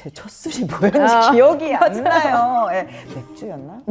제 첫 술이 뭐였는지 기억이 안 나요. 예, 맥주였나?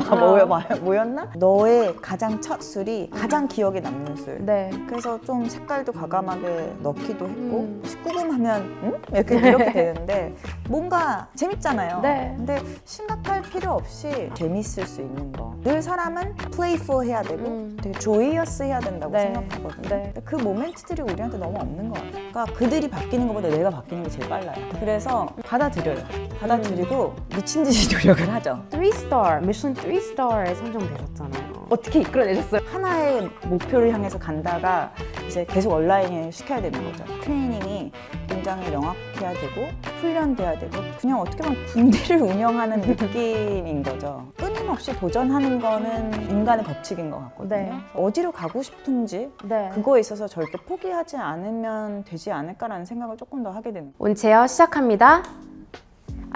뭐였나? 너의 가장 첫 술이 가장 기억에 남는 술. 네. 그래서 좀 색깔도 과감하게 넣기도 했고 19금 하면 이렇게 되는데 뭔가 재밌잖아요. 네. 근데 심각할 필요 없이 재밌을 수 있는 거. 늘 사람은 플레이풀 해야 되고 되게 조이어스 해야 된다고 네. 생각하거든요. 네. 근데 그 모멘트들이 우리한테 너무 없는 것 같아요. 그러니까 그들이 바뀌는 것보다 내가 바뀌는 게 제일 빨라요. 그래서 받아들여요. 받아들이고 미친 듯이 노력을 하죠. 3스타, 미슐린 3스타에 선정되셨잖아요. 어떻게 이끌어내셨어요? 하나의 목표를 향해서 간다가 이제 계속 온라인을 시켜야 되는 거죠. 트레이닝이 굉장히 명확해야 되고 훈련돼야 되고 그냥 어떻게 보면 군대를 운영하는 느낌인 거죠. 끊임없이 도전하는 거는 인간의 법칙인 것 같거든요. 네. 어디로 가고 싶은지 네. 그거에 있어서 절대 포기하지 않으면 되지 않을까라는 생각을 조금 더 하게 되는 거예요. 온체어 시작합니다.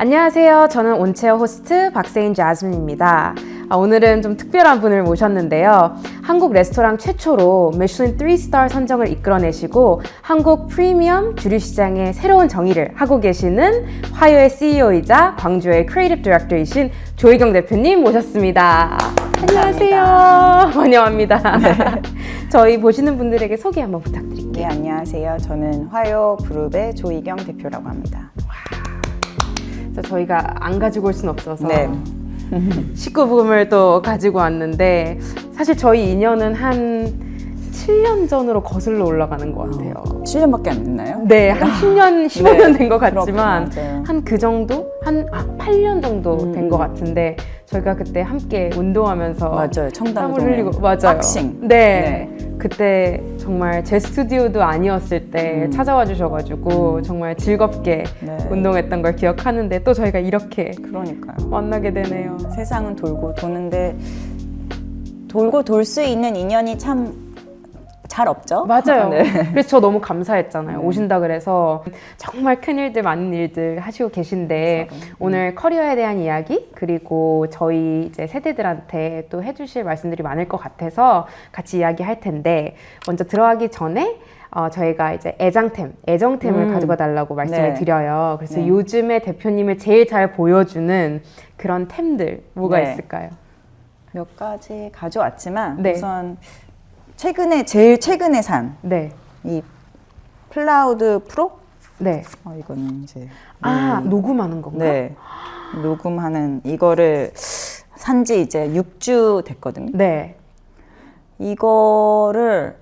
안녕하세요. 저는 온체어 호스트 박세인 자스민입니다. 오늘은 좀 특별한 분을 모셨는데요. 한국 레스토랑 최초로 미슐린 3스타 선정을 이끌어내시고 한국 프리미엄 주류 시장의 새로운 정의를 하고 계시는 화요의 CEO이자 광주의 크리에이티브 디렉터이신 조희경 대표님 모셨습니다. 안녕하세요. 환영합니다. 네. 저희 보시는 분들에게 소개 한번 부탁드릴게요. 네, 안녕하세요. 저는 화요 그룹의 조희경 대표라고 합니다. 그래서 저희가 안 가지고 올 수는 없어서 네. 19금을 또 가지고 왔는데 사실 저희 인연은 한 7년 전으로 거슬러 올라가는 것 같아요. 7년밖에 안 됐나요? 네, 한 10년, 15년 된 것 같지만 그렇구나, 맞아요. 한 그 정도? 한 8년 정도 된 것 같은데 저희가 그때 함께 운동하면서 맞아요. 청담동 땀을 흘리고 맞아요. 박싱. 네. 그때 정말 제 스튜디오도 아니었을 때 찾아와 주셔가지고 정말 즐겁게 네. 운동했던 걸 기억하는데 또 저희가 이렇게 그러니까요. 만나게 되네요. 세상은 돌고 도는데 돌고 돌 수 있는 인연이 참 잘 없죠? 맞아요. 네. 그래서 저 너무 감사했잖아요. 오신다 그래서 정말 큰 일들, 많은 일들 하시고 계신데 오늘 커리어에 대한 이야기 그리고 저희 이제 세대들한테 또 해주실 말씀들이 많을 것 같아서 같이 이야기할 텐데 먼저 들어가기 전에 저희가 이제 애정템을 가져가 달라고 말씀을 네. 드려요. 그래서 네. 요즘에 대표님을 제일 잘 보여주는 그런 템들 뭐가 네. 있을까요? 몇 가지 가져왔지만 네. 우선 제일 최근에 산 이 네. 클라우드 프로? 네. 이거는 이제 녹음하는 건가요? 네. 녹음하는 이거를 산지 이제 6주 됐거든요. 네. 이거를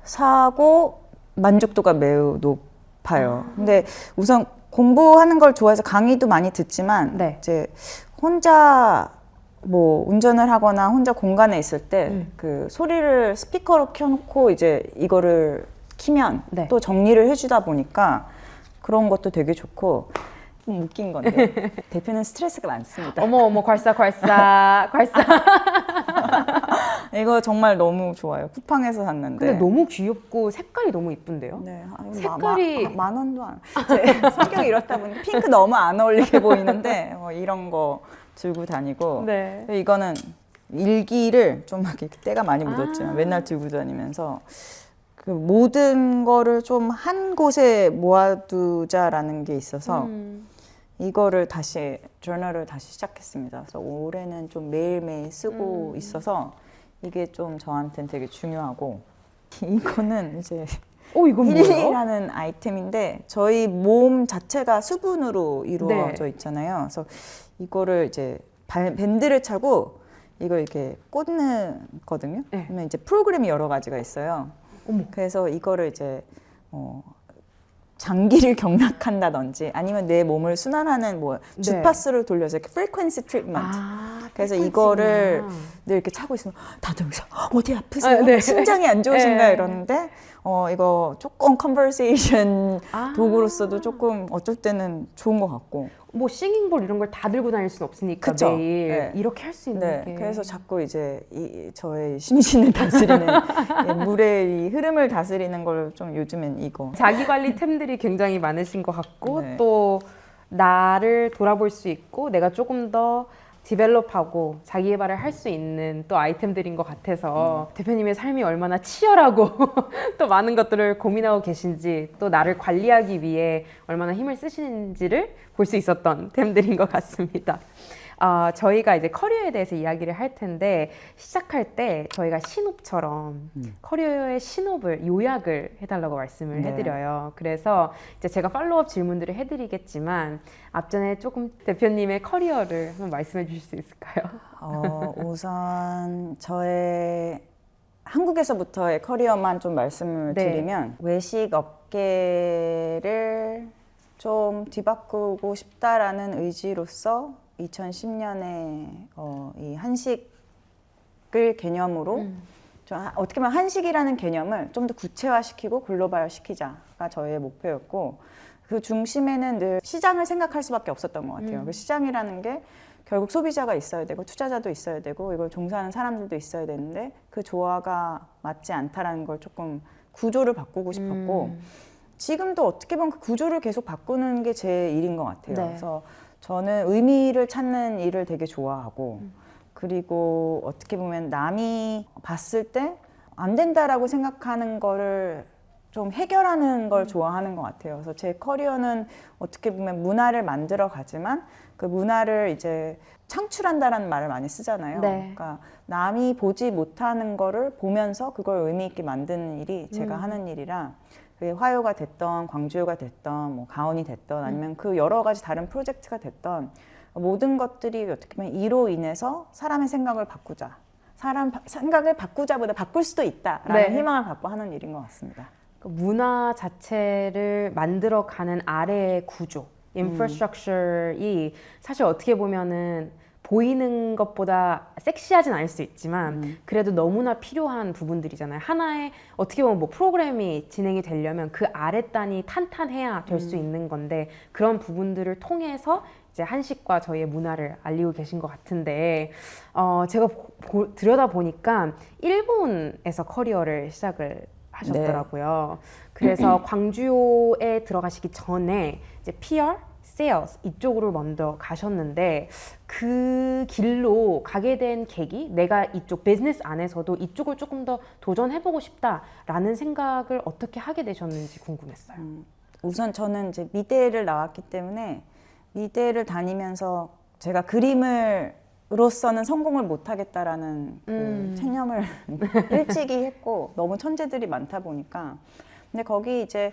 사고 만족도가 매우 높아요. 근데 우선 공부하는 걸 좋아해서 강의도 많이 듣지만 네. 이제 혼자 뭐 운전을 하거나 혼자 공간에 있을 때 그 소리를 스피커로 켜놓고 이제 이거를 키면 네. 또 정리를 해주다 보니까 그런 것도 되게 좋고 좀 웃긴 건데 대표는 스트레스가 많습니다. 어머 괄사 이거 정말 너무 좋아요. 쿠팡에서 샀는데. 근데 너무 귀엽고 색깔이 너무 이쁜데요? 네, 색깔이- 만 원도 안. 제 성격이 이렇다 보니 핑크 너무 안 어울리게 보이는데 이런 거 들고 다니고. 네. 이거는 일기를 좀 막 이렇게 때가 많이 묻었지만 맨날 들고 다니면서 그 모든 거를 좀 한 곳에 모아두자라는 게 있어서 이거를 다시 저널을 다시 시작했습니다. 그래서 올해는 좀 매일매일 쓰고 있어서 이게 좀 저한테는 되게 중요하고 이거는 이제 이건 뭐예요? 힐리라는 아이템인데 저희 몸 자체가 수분으로 이루어져 네. 있잖아요. 그래서 이거를 이제 밴드를 차고 이걸 이렇게 꽂는거든요. 네. 그러면 이제 프로그램이 여러 가지가 있어요. 어머. 그래서 이거를 이제 장기를 경락한다든지 아니면 내 몸을 순환하는 뭐 네. 주파수를 돌려서 이렇게 프리퀀시 트리트먼트. 그래서 프리퀀시구나. 이거를 늘 이렇게 차고 있으면 다들 여기서 어디 아프세요? 네. 심장이 안 좋으신가요? 네. 이러는데 이거 조금 컨버세이션 도구로서도 조금 어쩔 때는 좋은 것 같고. 뭐 싱잉볼 이런 걸 다 들고 다닐 순 없으니까 그쵸? 매일 네. 이렇게 할 수 있는 네, 게 그래서 자꾸 이제 저의 심신을 다스리는 물의 이 흐름을 다스리는 걸 좀 요즘엔 이거. 자기 관리 템들이 굉장히 많으신 것 같고 네. 또 나를 돌아볼 수 있고 내가 조금 더 디벨롭하고 자기 개발을 할 수 있는 또 아이템들인 것 같아서 대표님의 삶이 얼마나 치열하고 또 많은 것들을 고민하고 계신지 또 나를 관리하기 위해 얼마나 힘을 쓰시는지를 볼 수 있었던 템들인 것 같습니다. 저희가 이제 커리어에 대해서 이야기를 할 텐데 시작할 때 저희가 신업처럼 커리어의 신업을 요약을 해달라고 말씀을 네. 해드려요. 그래서 이제 제가 팔로우업 질문들을 해드리겠지만 앞전에 조금 대표님의 커리어를 한번 말씀해 주실 수 있을까요? 우선 저의 한국에서부터의 커리어만 좀 말씀을 네. 드리면 외식 업계를 좀 뒤바꾸고 싶다라는 의지로서 2010년에 이 한식을 개념으로 어떻게 보면 한식이라는 개념을 좀 더 구체화시키고 글로벌시키자가 저의 목표였고 그 중심에는 늘 시장을 생각할 수밖에 없었던 것 같아요. 그 시장이라는 게 결국 소비자가 있어야 되고 투자자도 있어야 되고 이걸 종사하는 사람들도 있어야 되는데 그 조화가 맞지 않다라는 걸 조금 구조를 바꾸고 싶었고 지금도 어떻게 보면 그 구조를 계속 바꾸는 게 제 일인 것 같아요. 네. 그래서 저는 의미를 찾는 일을 되게 좋아하고 그리고 어떻게 보면 남이 봤을 때 안 된다라고 생각하는 거를 좀 해결하는 걸 좋아하는 것 같아요. 그래서 제 커리어는 어떻게 보면 문화를 만들어 가지만 그 문화를 이제 창출한다라는 말을 많이 쓰잖아요. 네. 그러니까 남이 보지 못하는 거를 보면서 그걸 의미 있게 만드는 일이 제가 하는 일이라 그게 화요가 됐던 광주요가 됐던 뭐 가온이 됐던 아니면 그 여러 가지 다른 프로젝트가 됐던 모든 것들이 어떻게 보면 이로 인해서 사람의 생각을 바꾸자. 사람 생각을 바꾸자보다 바꿀 수도 있다라는 네. 희망을 갖고 하는 일인 것 같습니다. 그 문화 자체를 만들어가는 아래의 구조, 인프라스트럭처이 사실 어떻게 보면은 보이는 것보다 섹시하진 않을 수 있지만 그래도 너무나 필요한 부분들이잖아요. 하나의 어떻게 보면 뭐 프로그램이 진행이 되려면 그 아랫단이 탄탄해야 될 수 있는 건데 그런 부분들을 통해서 이제 한식과 저희의 문화를 알리고 계신 것 같은데 제가 들여다 보니까 일본에서 커리어를 시작을 하셨더라고요. 그래서 광주요에 들어가시기 전에 이제 PR, Sales 이쪽으로 먼저 가셨는데 그 길로 가게 된 계기, 내가 이쪽 비즈니스 안에서도 이쪽을 조금 더 도전해보고 싶다라는 생각을 어떻게 하게 되셨는지 궁금했어요. 우선 저는 이제 미대를 나왔기 때문에 미대를 다니면서 제가 그림으로서는 성공을 못하겠다라는 그 체념을 일찍이 했고 너무 천재들이 많다 보니까 근데 거기 이제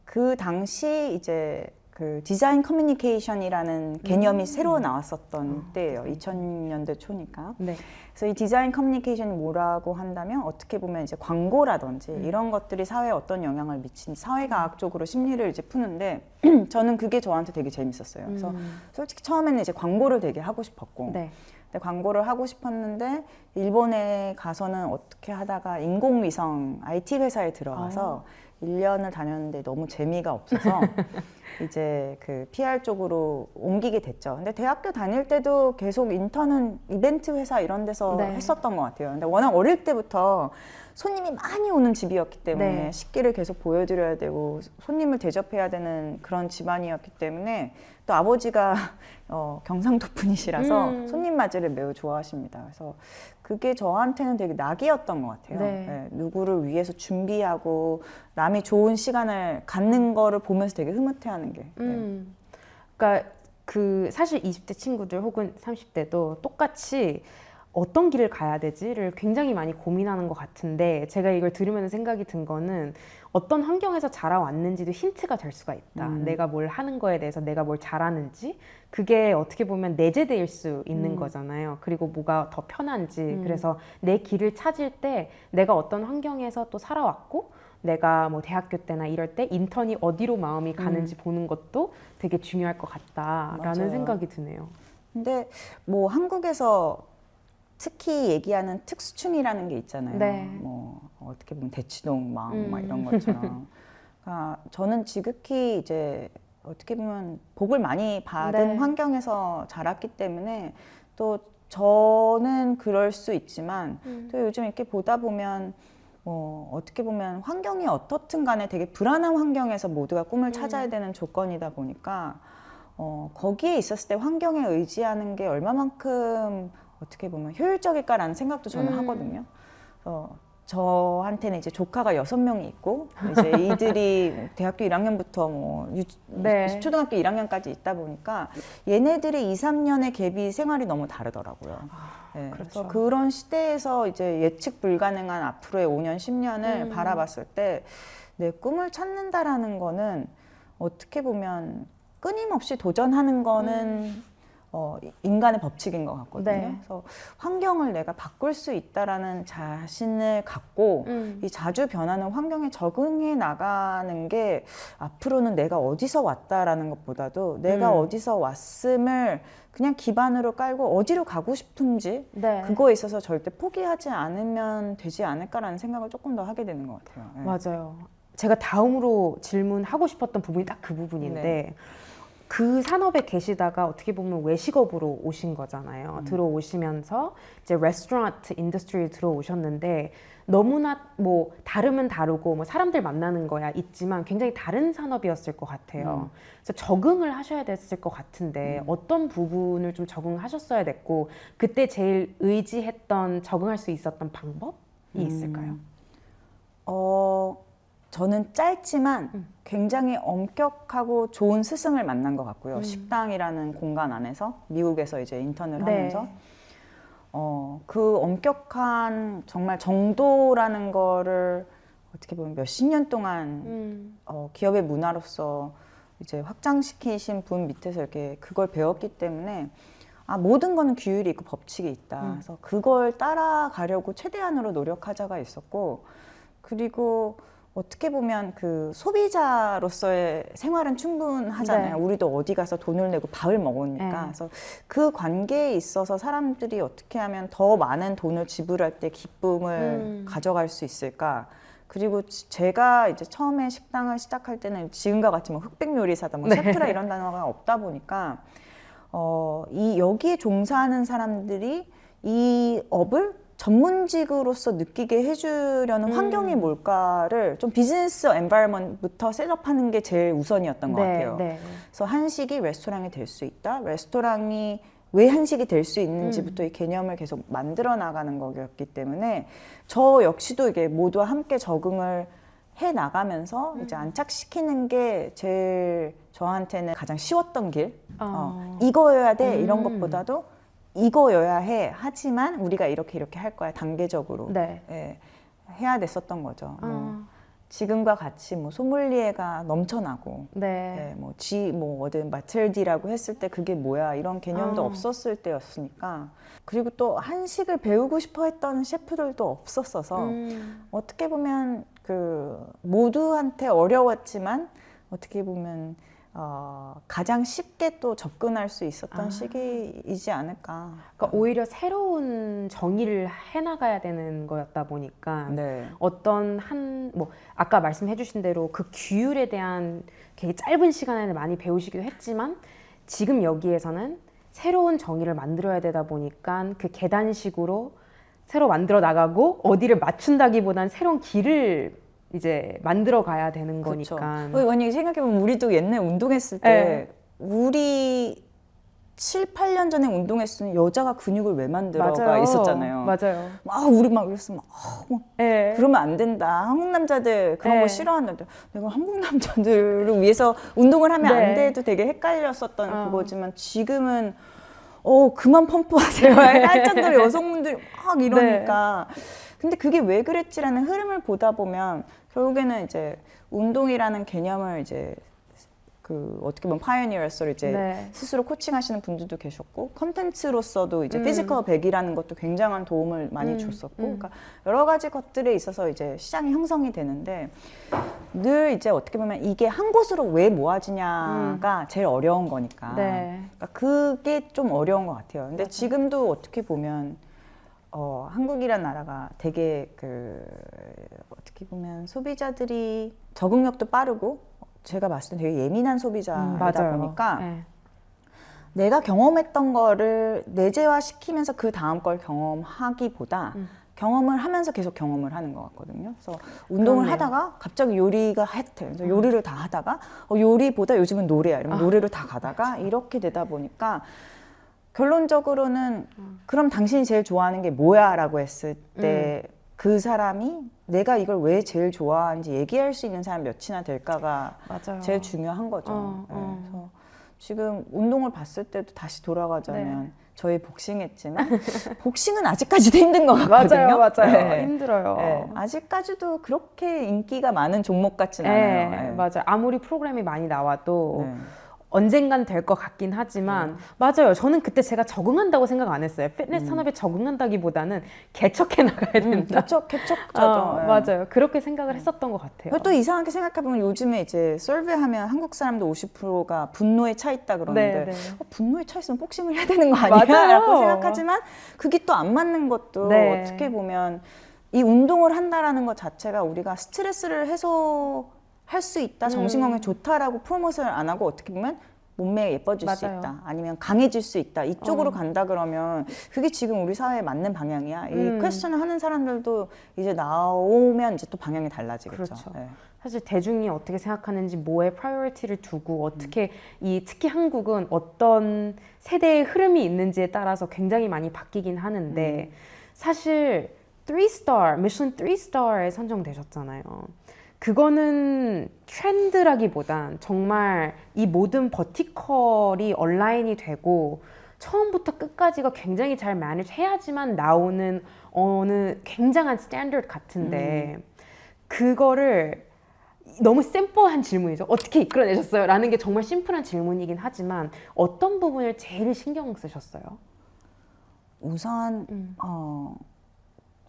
그 당시 이제 그 디자인 커뮤니케이션이라는 개념이 새로 나왔었던 때예요. 2000년대 초니까. 네. 그래서 이 디자인 커뮤니케이션이 뭐라고 한다면 어떻게 보면 이제 광고라든지 이런 것들이 사회에 어떤 영향을 미치는지 사회과학 쪽으로 심리를 이제 푸는데 저는 그게 저한테 되게 재밌었어요. 그래서 솔직히 처음에는 이제 광고를 되게 하고 싶었고 네. 근데 광고를 하고 싶었는데 일본에 가서는 어떻게 하다가 인공위성 IT 회사에 들어가서 1년을 다녔는데 너무 재미가 없어서 이제 그 PR 쪽으로 옮기게 됐죠. 근데 대학교 다닐 때도 계속 인턴은 이벤트 회사 이런 데서 네. 했었던 것 같아요. 근데 워낙 어릴 때부터 손님이 많이 오는 집이었기 때문에 네. 식기를 계속 보여드려야 되고 손님을 대접해야 되는 그런 집안이었기 때문에 또 아버지가 경상도 분이시라서 손님 맞이를 매우 좋아하십니다. 그래서 그게 저한테는 되게 낙이었던 것 같아요. 네. 네, 누구를 위해서 준비하고 남이 좋은 시간을 갖는 거를 보면서 되게 흐뭇해하는 게. 네. 그러니까 그 사실 20대 친구들 혹은 30대도 똑같이 어떤 길을 가야 되지를 굉장히 많이 고민하는 것 같은데 제가 이걸 들으면서 생각이 든 거는 어떤 환경에서 자라왔는지도 힌트가 될 수가 있다. 내가 뭘 하는 거에 대해서 내가 뭘 잘하는지 그게 어떻게 보면 내재될 수 있는 거잖아요. 그리고 뭐가 더 편한지 그래서 내 길을 찾을 때 내가 어떤 환경에서 또 살아왔고 내가 뭐 대학교 때나 이럴 때 인턴이 어디로 마음이 가는지 보는 것도 되게 중요할 것 같다라는 맞아요. 생각이 드네요. 근데 뭐 한국에서 특히 얘기하는 특수충이라는 게 있잖아요. 네. 뭐 어떻게 보면 대치동망 막 이런 것처럼. 그러니까 저는 지극히 이제 어떻게 보면 복을 많이 받은 네. 환경에서 자랐기 때문에 또 저는 그럴 수 있지만 또 요즘 이렇게 보다 보면 뭐 어떻게 보면 환경이 어떻든 간에 되게 불안한 환경에서 모두가 꿈을 찾아야 되는 조건이다 보니까 거기에 있었을 때 환경에 의지하는 게 얼마만큼 어떻게 보면 효율적일까라는 생각도 저는 하거든요. 저한테는 이제 조카가 6명이 있고 이제 이들이 대학교 1학년부터 뭐 네. 초등학교 1학년까지 있다 보니까 얘네들의 2, 3년의 갭이 생활이 너무 다르더라고요. 네, 그렇죠. 그래서 그런 시대에서 이제 예측 불가능한 앞으로의 5년, 10년을 바라봤을 때 내 꿈을 찾는다라는 거는 어떻게 보면 끊임없이 도전하는 거는 인간의 법칙인 것 같거든요. 네. 그래서 환경을 내가 바꿀 수 있다라는 자신을 갖고 이 자주 변하는 환경에 적응해 나가는 게 앞으로는 내가 어디서 왔다라는 것보다도 내가 어디서 왔음을 그냥 기반으로 깔고 어디로 가고 싶은지 네. 그거에 있어서 절대 포기하지 않으면 되지 않을까라는 생각을 조금 더 하게 되는 것 같아요. 네. 맞아요. 제가 다음으로 질문하고 싶었던 부분이 딱 그 부분인데 네. 그 산업에 계시다가 어떻게 보면 외식업으로 오신 거잖아요. 들어오시면서 이제 레스토랑트 인더스트리에 들어오셨는데 너무나 뭐 다르면 다르고 뭐 사람들 만나는 거야 있지만 굉장히 다른 산업이었을 것 같아요. 그래서 적응을 하셔야 됐을 것 같은데 어떤 부분을 좀 적응하셨어야 됐고 그때 제일 의지했던 적응할 수 있었던 방법이 있을까요? 저는 짧지만 굉장히 엄격하고 좋은 스승을 만난 것 같고요. 식당이라는 공간 안에서 미국에서 이제 인턴을 네. 하면서 그 엄격한 정말 정도라는 거를 어떻게 보면 몇십 년 동안 기업의 문화로서 이제 확장시키신 분 밑에서 이렇게 그걸 배웠기 때문에 모든 거는 규율이 있고 법칙이 있다. 그래서 그걸 따라가려고 최대한으로 노력하자가 있었고 그리고 어떻게 보면 그 소비자로서의 생활은 충분하잖아요. 네. 우리도 어디 가서 돈을 내고 밥을 먹으니까. 네. 그래서 그 관계에 있어서 사람들이 어떻게 하면 더 많은 돈을 지불할 때 기쁨을 가져갈 수 있을까? 그리고 제가 이제 처음에 식당을 시작할 때는 지금과 같이 뭐 흑백 요리사다, 뭐 네. 셰프라 이런 단어가 없다 보니까 여기에 종사하는 사람들이 이 업을 전문직으로서 느끼게 해주려는 환경이 뭘까를 좀 비즈니스 엔바이러먼트부터 셋업하는 게 제일 우선이었던 것 같아요. 네. 그래서 한식이 레스토랑이 될 수 있다. 레스토랑이 왜 한식이 될 수 있는지부터 이 개념을 계속 만들어 나가는 거였기 때문에 저 역시도 이게 모두와 함께 적응을 해 나가면서 이제 안착시키는 게 제일 저한테는 가장 쉬웠던 길. 이거여야 돼 이런 것보다도 이거여야 해. 하지만 우리가 이렇게 할 거야. 단계적으로. 네. 예, 해야 됐었던 거죠. 지금과 같이 뭐 소믈리에가 넘쳐나고 네. 뭐 어든 마틀디라고 했을 때 그게 뭐야 이런 개념도 없었을 때였으니까 그리고 또 한식을 배우고 싶어 했던 셰프들도 없었어서 어떻게 보면 그 모두한테 어려웠지만 어떻게 보면 가장 쉽게 또 접근할 수 있었던 시기이지 않을까. 그러니까 오히려 새로운 정의를 해나가야 되는 거였다 보니까 네. 어떤 뭐 아까 말씀해 주신 대로 그 규율에 대한 되게 짧은 시간에 많이 배우시기도 했지만 지금 여기에서는 새로운 정의를 만들어야 되다 보니까 그 계단식으로 새로 만들어 나가고 어디를 맞춘다기보단 새로운 길을 이제 만들어 가야 되는 그렇죠. 거니까. 만약에 생각해보면 우리도 옛날 운동했을 때 우리 7, 8년 전에 운동했으면 여자가 근육을 왜 만들어가 맞아요. 있었잖아요. 맞아요. 우리 막 그랬으면 네. 그러면 안 된다. 한국 남자들 그런 네. 거 싫어한다. 내가 한국 남자들을 위해서 운동을 하면 네. 안 돼도 되게 헷갈렸었던 그거지만 지금은 그만 펌프하세요. 할 정도로 여성분들이 막 이러니까. 근데 그게 왜 그랬지라는 흐름을 보다 보면 결국에는 이제 운동이라는 개념을 이제 그 어떻게 보면 파이어니어로서 이제 스스로 코칭하시는 분들도 계셨고 컨텐츠로서도 이제 피지컬 100이라는 것도 굉장한 도움을 많이 줬었고 그러니까 여러 가지 것들에 있어서 이제 시장이 형성이 되는데 늘 이제 어떻게 보면 이게 한 곳으로 왜 모아지냐가 제일 어려운 거니까 그러니까 그게 좀 어려운 것 같아요. 근데 지금도 어떻게 보면 한국이란 나라가 되게 어떻게 보면 소비자들이 적응력도 빠르고 제가 봤을 때 되게 예민한 소비자이다 보니까 내가 경험했던 거를 내재화 시키면서 그 다음 걸 경험하기보다 경험을 하면서 계속 경험을 하는 것 같거든요. 그래서 운동을 그렇네요. 하다가 갑자기 요리가 핫해. 그래서 요리를 다 하다가 요리보다 요즘은 노래야. 이러면 노래로 다 가다가 이렇게 되다 보니까 결론적으로는 그럼 당신이 제일 좋아하는 게 뭐야? 라고 했을 때 그 사람이 내가 이걸 왜 제일 좋아하는지 얘기할 수 있는 사람 몇이나 될까가 맞아요. 제일 중요한 거죠. 그래서 지금 운동을 봤을 때도 다시 돌아가자면 저희 복싱했지만 복싱은 아직까지도 힘든 것 같거든요. 맞아요. 힘들어요. 네. 아직까지도 그렇게 인기가 많은 종목 같진 않아요. 네. 맞아요. 아무리 프로그램이 많이 나와도 네. 언젠간 될 것 같긴 하지만 맞아요. 저는 그때 제가 적응한다고 생각 안 했어요. 피트니스 산업에 적응한다기보다는 개척해 나가야 된다. 개척자죠. 네. 맞아요. 그렇게 생각을 했었던 것 같아요. 또 이상하게 생각해보면 요즘에 이제 설베하면 한국 사람들 50%가 분노에 차 있다 그러는데 분노에 차 있으면 복싱을 해야 되는 거 아니야? 맞아요. 라고 생각하지만 그게 또 안 맞는 것도 어떻게 보면 이 운동을 한다라는 것 자체가 우리가 스트레스를 해소할 수 있다, 정신건강에 좋다라고 프로모션을 안 하고 어떻게 보면 몸매가 예뻐질 수 있다, 아니면 강해질 수 있다, 이쪽으로 간다 그러면 그게 지금 우리 사회에 맞는 방향이야. 이 퀘스천을 하는 사람들도 이제 나오면 이제 또 방향이 달라지겠죠. 그렇죠. 네. 사실 대중이 어떻게 생각하는지 뭐에 프라이어리티를 두고 어떻게 특히 한국은 어떤 세대의 흐름이 있는지에 따라서 굉장히 많이 바뀌긴 하는데 사실 3스타, 미슐린 3스타에 선정되셨잖아요. 그거는 트렌드라기보단 정말 이 모든 버티컬이 얼라인이 되고 처음부터 끝까지가 굉장히 잘 매니지 해야지만 나오는 어느 굉장한 스탠더드 같은데 그거를 너무 샘플한 질문이죠. 어떻게 이끌어내셨어요? 라는 게 정말 심플한 질문이긴 하지만 어떤 부분을 제일 신경 쓰셨어요? 우선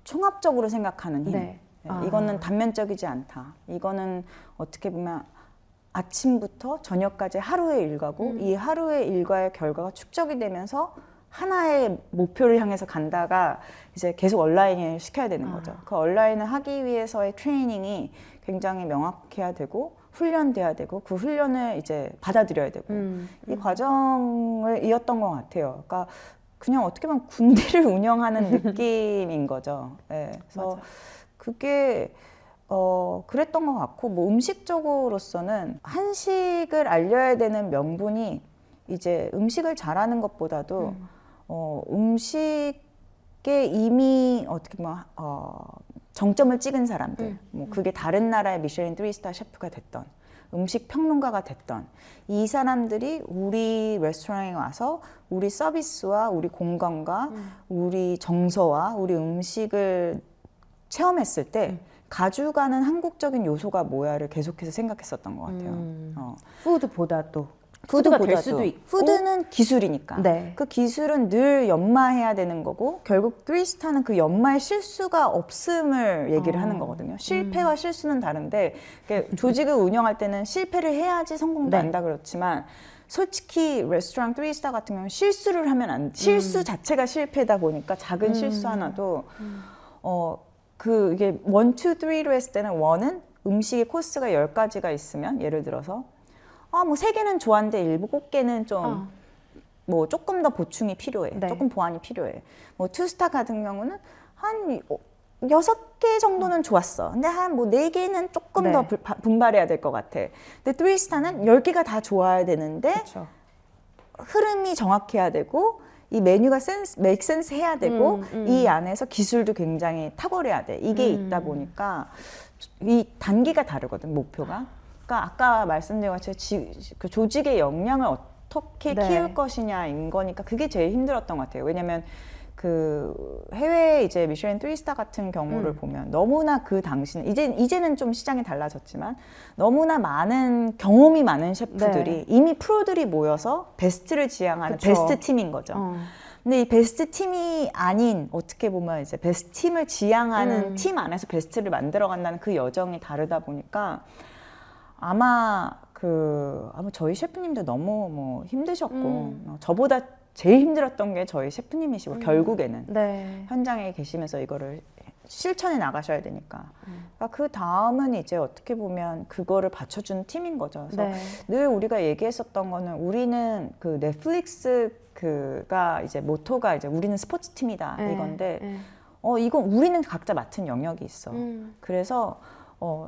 총합적으로 생각하는 힘. 네. 이거는 단면적이지 않다. 이거는 어떻게 보면 아침부터 저녁까지 하루의 일과고 이 하루의 일과의 결과가 축적이 되면서 하나의 목표를 향해서 간다가 이제 계속 온라인을 시켜야 되는 거죠. 그 온라인을 하기 위해서의 트레이닝이 굉장히 명확해야 되고 훈련돼야 되고 그 훈련을 이제 받아들여야 되고 이 과정을 이었던 것 같아요. 그러니까 그냥 어떻게 보면 군대를 운영하는 느낌인 거죠. 네, 그래서 그게 그랬던 것 같고 뭐 음식적으로서는 한식을 알려야 되는 명분이 이제 음식을 잘하는 것보다도 음식에 이미 어떻게 보면 정점을 찍은 사람들, 뭐 그게 다른 나라의 미슐린 3스타 셰프가 됐던 음식 평론가가 됐던 이 사람들이 우리 레스토랑에 와서 우리 서비스와 우리 공간과 우리 정서와 우리 음식을 체험했을 때 가져가는 한국적인 요소가 뭐야를 계속해서 생각했었던 것 같아요. 푸드보다도 푸드가 될 수도 있고 푸드는 기술이니까 그 기술은 늘 연마해야 되는 거고 결국 3스타는 그 연마의 실수가 없음을 얘기를 하는 거거든요. 실패와 실수는 다른데 조직을 운영할 때는 실패를 해야지 성공도 한다 그렇지만 솔직히 레스토랑 3스타 같은 경우는 실수를 하면 실수 자체가 실패다 보니까 작은 실수 하나도 이게 1, 2, 3로 했을 때는 1은 음식의 코스가 10가지가 있으면 예를 들어서 뭐 3개는 좋았는데 7개는 좀 뭐 조금 더 보충이 필요해. 조금 보완이 필요해. 뭐 2스타 같은 경우는 한 6개 정도는 좋았어. 근데 한 뭐 4개는 조금 더 분발해야 될 것 같아. 근데 3스타는 10개가 다 좋아야 되는데 흐름이 정확해야 되고 이 메뉴가 make sense 해야 되고 이 안에서 기술도 굉장히 탁월해야 돼. 이게 있다 보니까 이 단계가 다르거든, 목표가. 그러니까 아까 말씀드린 것처럼 그 조직의 역량을 어떻게 키울 것이냐인 거니까 그게 제일 힘들었던 것 같아요. 왜냐면 그 해외 이제 미슐린 3스타 같은 경우를 보면 너무나 그 당시는 이제는 좀 시장이 달라졌지만 너무나 많은 경험이 많은 셰프들이 이미 프로들이 모여서 베스트를 지향하는 베스트 팀인 거죠. 근데 이 베스트 팀이 아닌 어떻게 보면 이제 베스트 팀을 지향하는 팀 안에서 베스트를 만들어 간다는 그 여정이 다르다 보니까 아마 저희 셰프님도 너무 뭐 힘드셨고 저보다 제일 힘들었던 게 저희 셰프님이시고 결국에는 현장에 계시면서 이거를 실천해 나가셔야 되니까 그러니까 그 다음은 이제 어떻게 보면 그거를 받쳐주는 팀인 거죠. 그래서 늘 우리가 얘기했었던 거는 우리는 그 넷플릭스 그가 이제 모토가 이제 우리는 스포츠 팀이다 이건데 이건 우리는 각자 맡은 영역이 있어. 그래서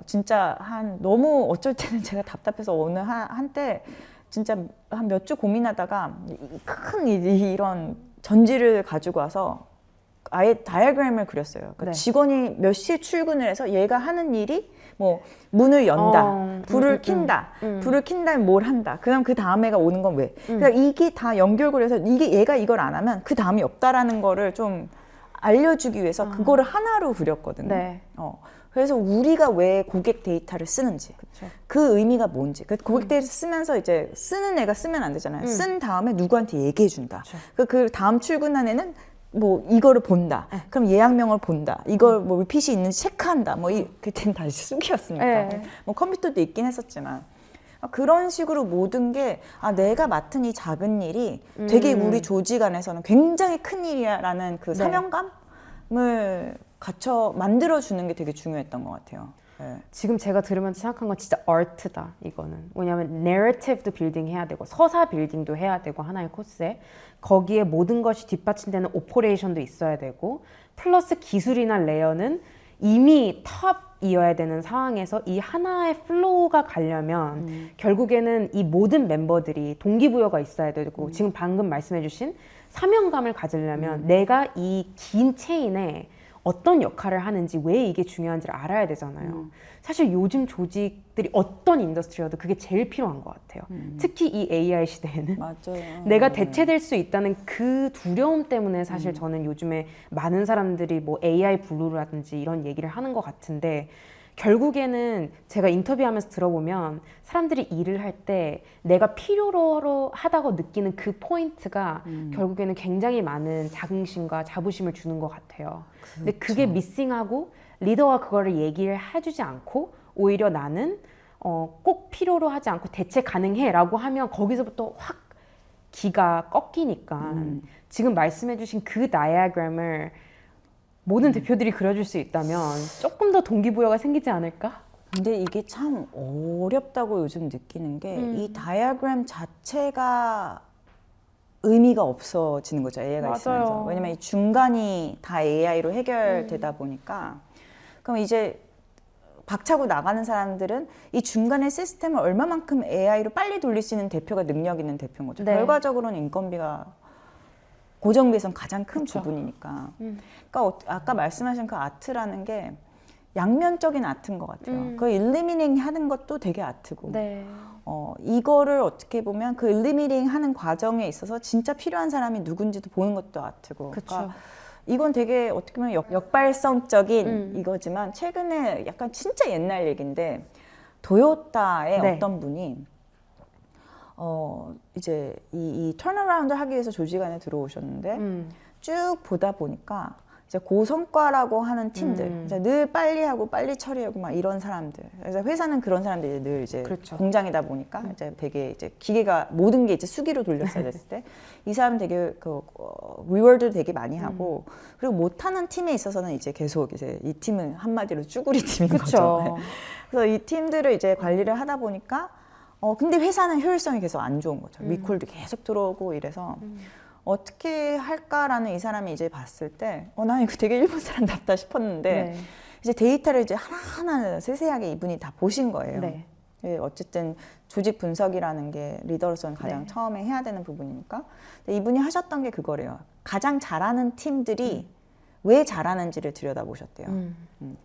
진짜 너무 어쩔 때는 제가 답답해서 어느 한때 진짜 한 몇 주 고민하다가 큰 이런 전지를 가지고 와서 아예 다이어그램을 그렸어요. 그러니까 네. 직원이 몇 시에 출근을 해서 얘가 하는 일이 뭐 문을 연다, 불을 킨다, 불을 킨다면 뭘 한다. 그다음 그 다음에가 오는 건 왜? 그러니까 이게 다 연결고리해서 이게 얘가 이걸 안 하면 그 다음이 없다라는 거를 좀 알려주기 위해서 그거를 하나로 그렸거든요. 네. 그래서 우리가 왜 고객 데이터를 쓰는지, 그쵸. 그 의미가 뭔지, 그 고객 데이터 쓰면서 이제 쓰는 애가 쓰면 안 되잖아요. 쓴 다음에 누구한테 얘기해 준다. 그 다음 출근한 애는 뭐 이거를 본다. 그럼 예약명을 본다. 이걸 뭐 리핏이 있는지 체크한다. 뭐 그때는 다 수기였으니까. 네. 뭐 컴퓨터도 있긴 했었지만. 그런 식으로 모든 게 내가 맡은 이 작은 일이 되게 우리 조직 안에서는 굉장히 큰 일이야라는 그 사명감을 만들어주는 게 되게 중요했던 것 같아요. 네. 지금 제가 들으면서 생각한 건 진짜 아트다 이거는. 왜냐하면 내러티브도 빌딩 해야 되고 서사 빌딩도 해야 되고 하나의 코스에 거기에 모든 것이 뒷받침되는 오퍼레이션도 있어야 되고 플러스 기술이나 레이어는 이미 탑이어야 되는 상황에서 이 하나의 플로우가 가려면 결국에는 이 모든 멤버들이 동기부여가 있어야 되고 지금 방금 말씀해 주신 사명감을 가지려면 내가 이 긴 체인에 어떤 역할을 하는지 왜 이게 중요한지를 알아야 되잖아요. 사실 요즘 조직들이 어떤 인더스트리여도 그게 제일 필요한 것 같아요. 특히 이 AI 시대에는 맞아요. 내가 대체될 수 있다는 그 두려움 때문에 사실 저는 요즘에 많은 사람들이 뭐 AI 블루라든지 이런 얘기를 하는 것 같은데 결국에는 제가 인터뷰하면서 들어보면 사람들이 일을 할 때 내가 필요로 하다고 느끼는 그 포인트가 결국에는 굉장히 많은 자긍심과 자부심을 주는 것 같아요. 근데 그게 미싱하고 리더가 그거를 얘기를 해주지 않고 오히려 나는 꼭 필요로 하지 않고 대체 가능해 라고 하면 거기서부터 확 기가 꺾이니까 지금 말씀해주신 그 다이아그램을 모든 대표들이 그려줄 수 있다면 조금 더 동기부여가 생기지 않을까? 근데 이게 참 어렵다고 요즘 느끼는 게 이 다이아그램 자체가 의미가 없어지는 거죠. AI가 맞아요. 있으면서. 왜냐면 이 중간이 다 AI로 해결되다 보니까 그럼 이제 박차고 나가는 사람들은 이 중간의 시스템을 얼마만큼 AI로 빨리 돌릴 수 있는 대표가 능력 있는 대표인 거죠. 네. 결과적으로는 인건비가 고정비에선 가장 큰 그쵸. 부분이니까. 그러니까 아까 말씀하신 그 아트라는 게 양면적인 아트인 것 같아요. 그 일리미닝 하는 것도 되게 아트고. 네. 이거를 어떻게 보면 그 일리미닝 하는 과정에 있어서 진짜 필요한 사람이 누군지도 보는 것도 아트고. 그쵸. 그러니까 이건 되게 어떻게 보면 역발성적인 이거지만 최근에 약간 진짜 옛날 얘기인데 도요타의 네. 어떤 분이 이제 이 턴어라운드 하기 위해서 조직 안에 들어오셨는데 쭉 보다 보니까 이제 고성과라고 하는 팀들, 이제 늘 빨리 하고 빨리 처리하고 막 이런 사람들. 그래서 회사는 그런 사람들이 늘 이제 그렇죠. 공장이다 보니까 이제 되게 이제 기계가 모든 게 이제 수기로 돌렸어야 됐을 때 이 사람 되게 리워드 되게 많이 하고 그리고 못하는 팀에 있어서는 이제 계속 이제 이 팀은 한마디로 쭈구리 팀인 거죠. 그쵸. 그래서 이 팀들을 이제 관리를 하다 보니까 근데 회사는 효율성이 계속 안 좋은 거죠. 리콜도 계속 들어오고 이래서 어떻게 할까라는 이 사람이 이제 봤을 때 난 이거 되게 일본 사람답다 싶었는데 네. 이제 데이터를 이제 하나하나 세세하게 이분이 다 보신 거예요. 네. 어쨌든 조직 분석이라는 게 리더로서는 가장 네. 처음에 해야 되는 부분이니까. 근데 이분이 하셨던 게 그거래요. 가장 잘하는 팀들이 왜 잘하는지를 들여다보셨대요.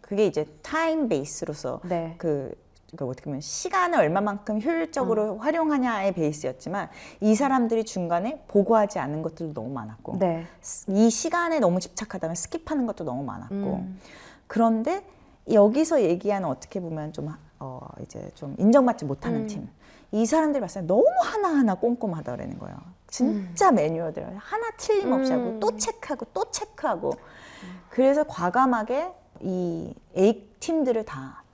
그게 이제 타임 베이스로서 네. 그러니까 어떻게 보면 시간을 얼마만큼 효율적으로 활용하냐의 베이스였지만 이 사람들이 중간에 보고하지 않은 것들도 너무 많았고 네. 이 시간에 너무 집착하다면 스킵하는 것도 너무 많았고 그런데 여기서 얘기하는 어떻게 보면 좀 이제 좀 인정받지 못하는 팀. 이 사람들이 봤을 때 너무 하나하나 꼼꼼하다라는 거예요. 진짜 매뉴얼들 하나 틀림없이 하고 또 체크하고 또 체크하고 그래서 과감하게 이 A 팀들을 다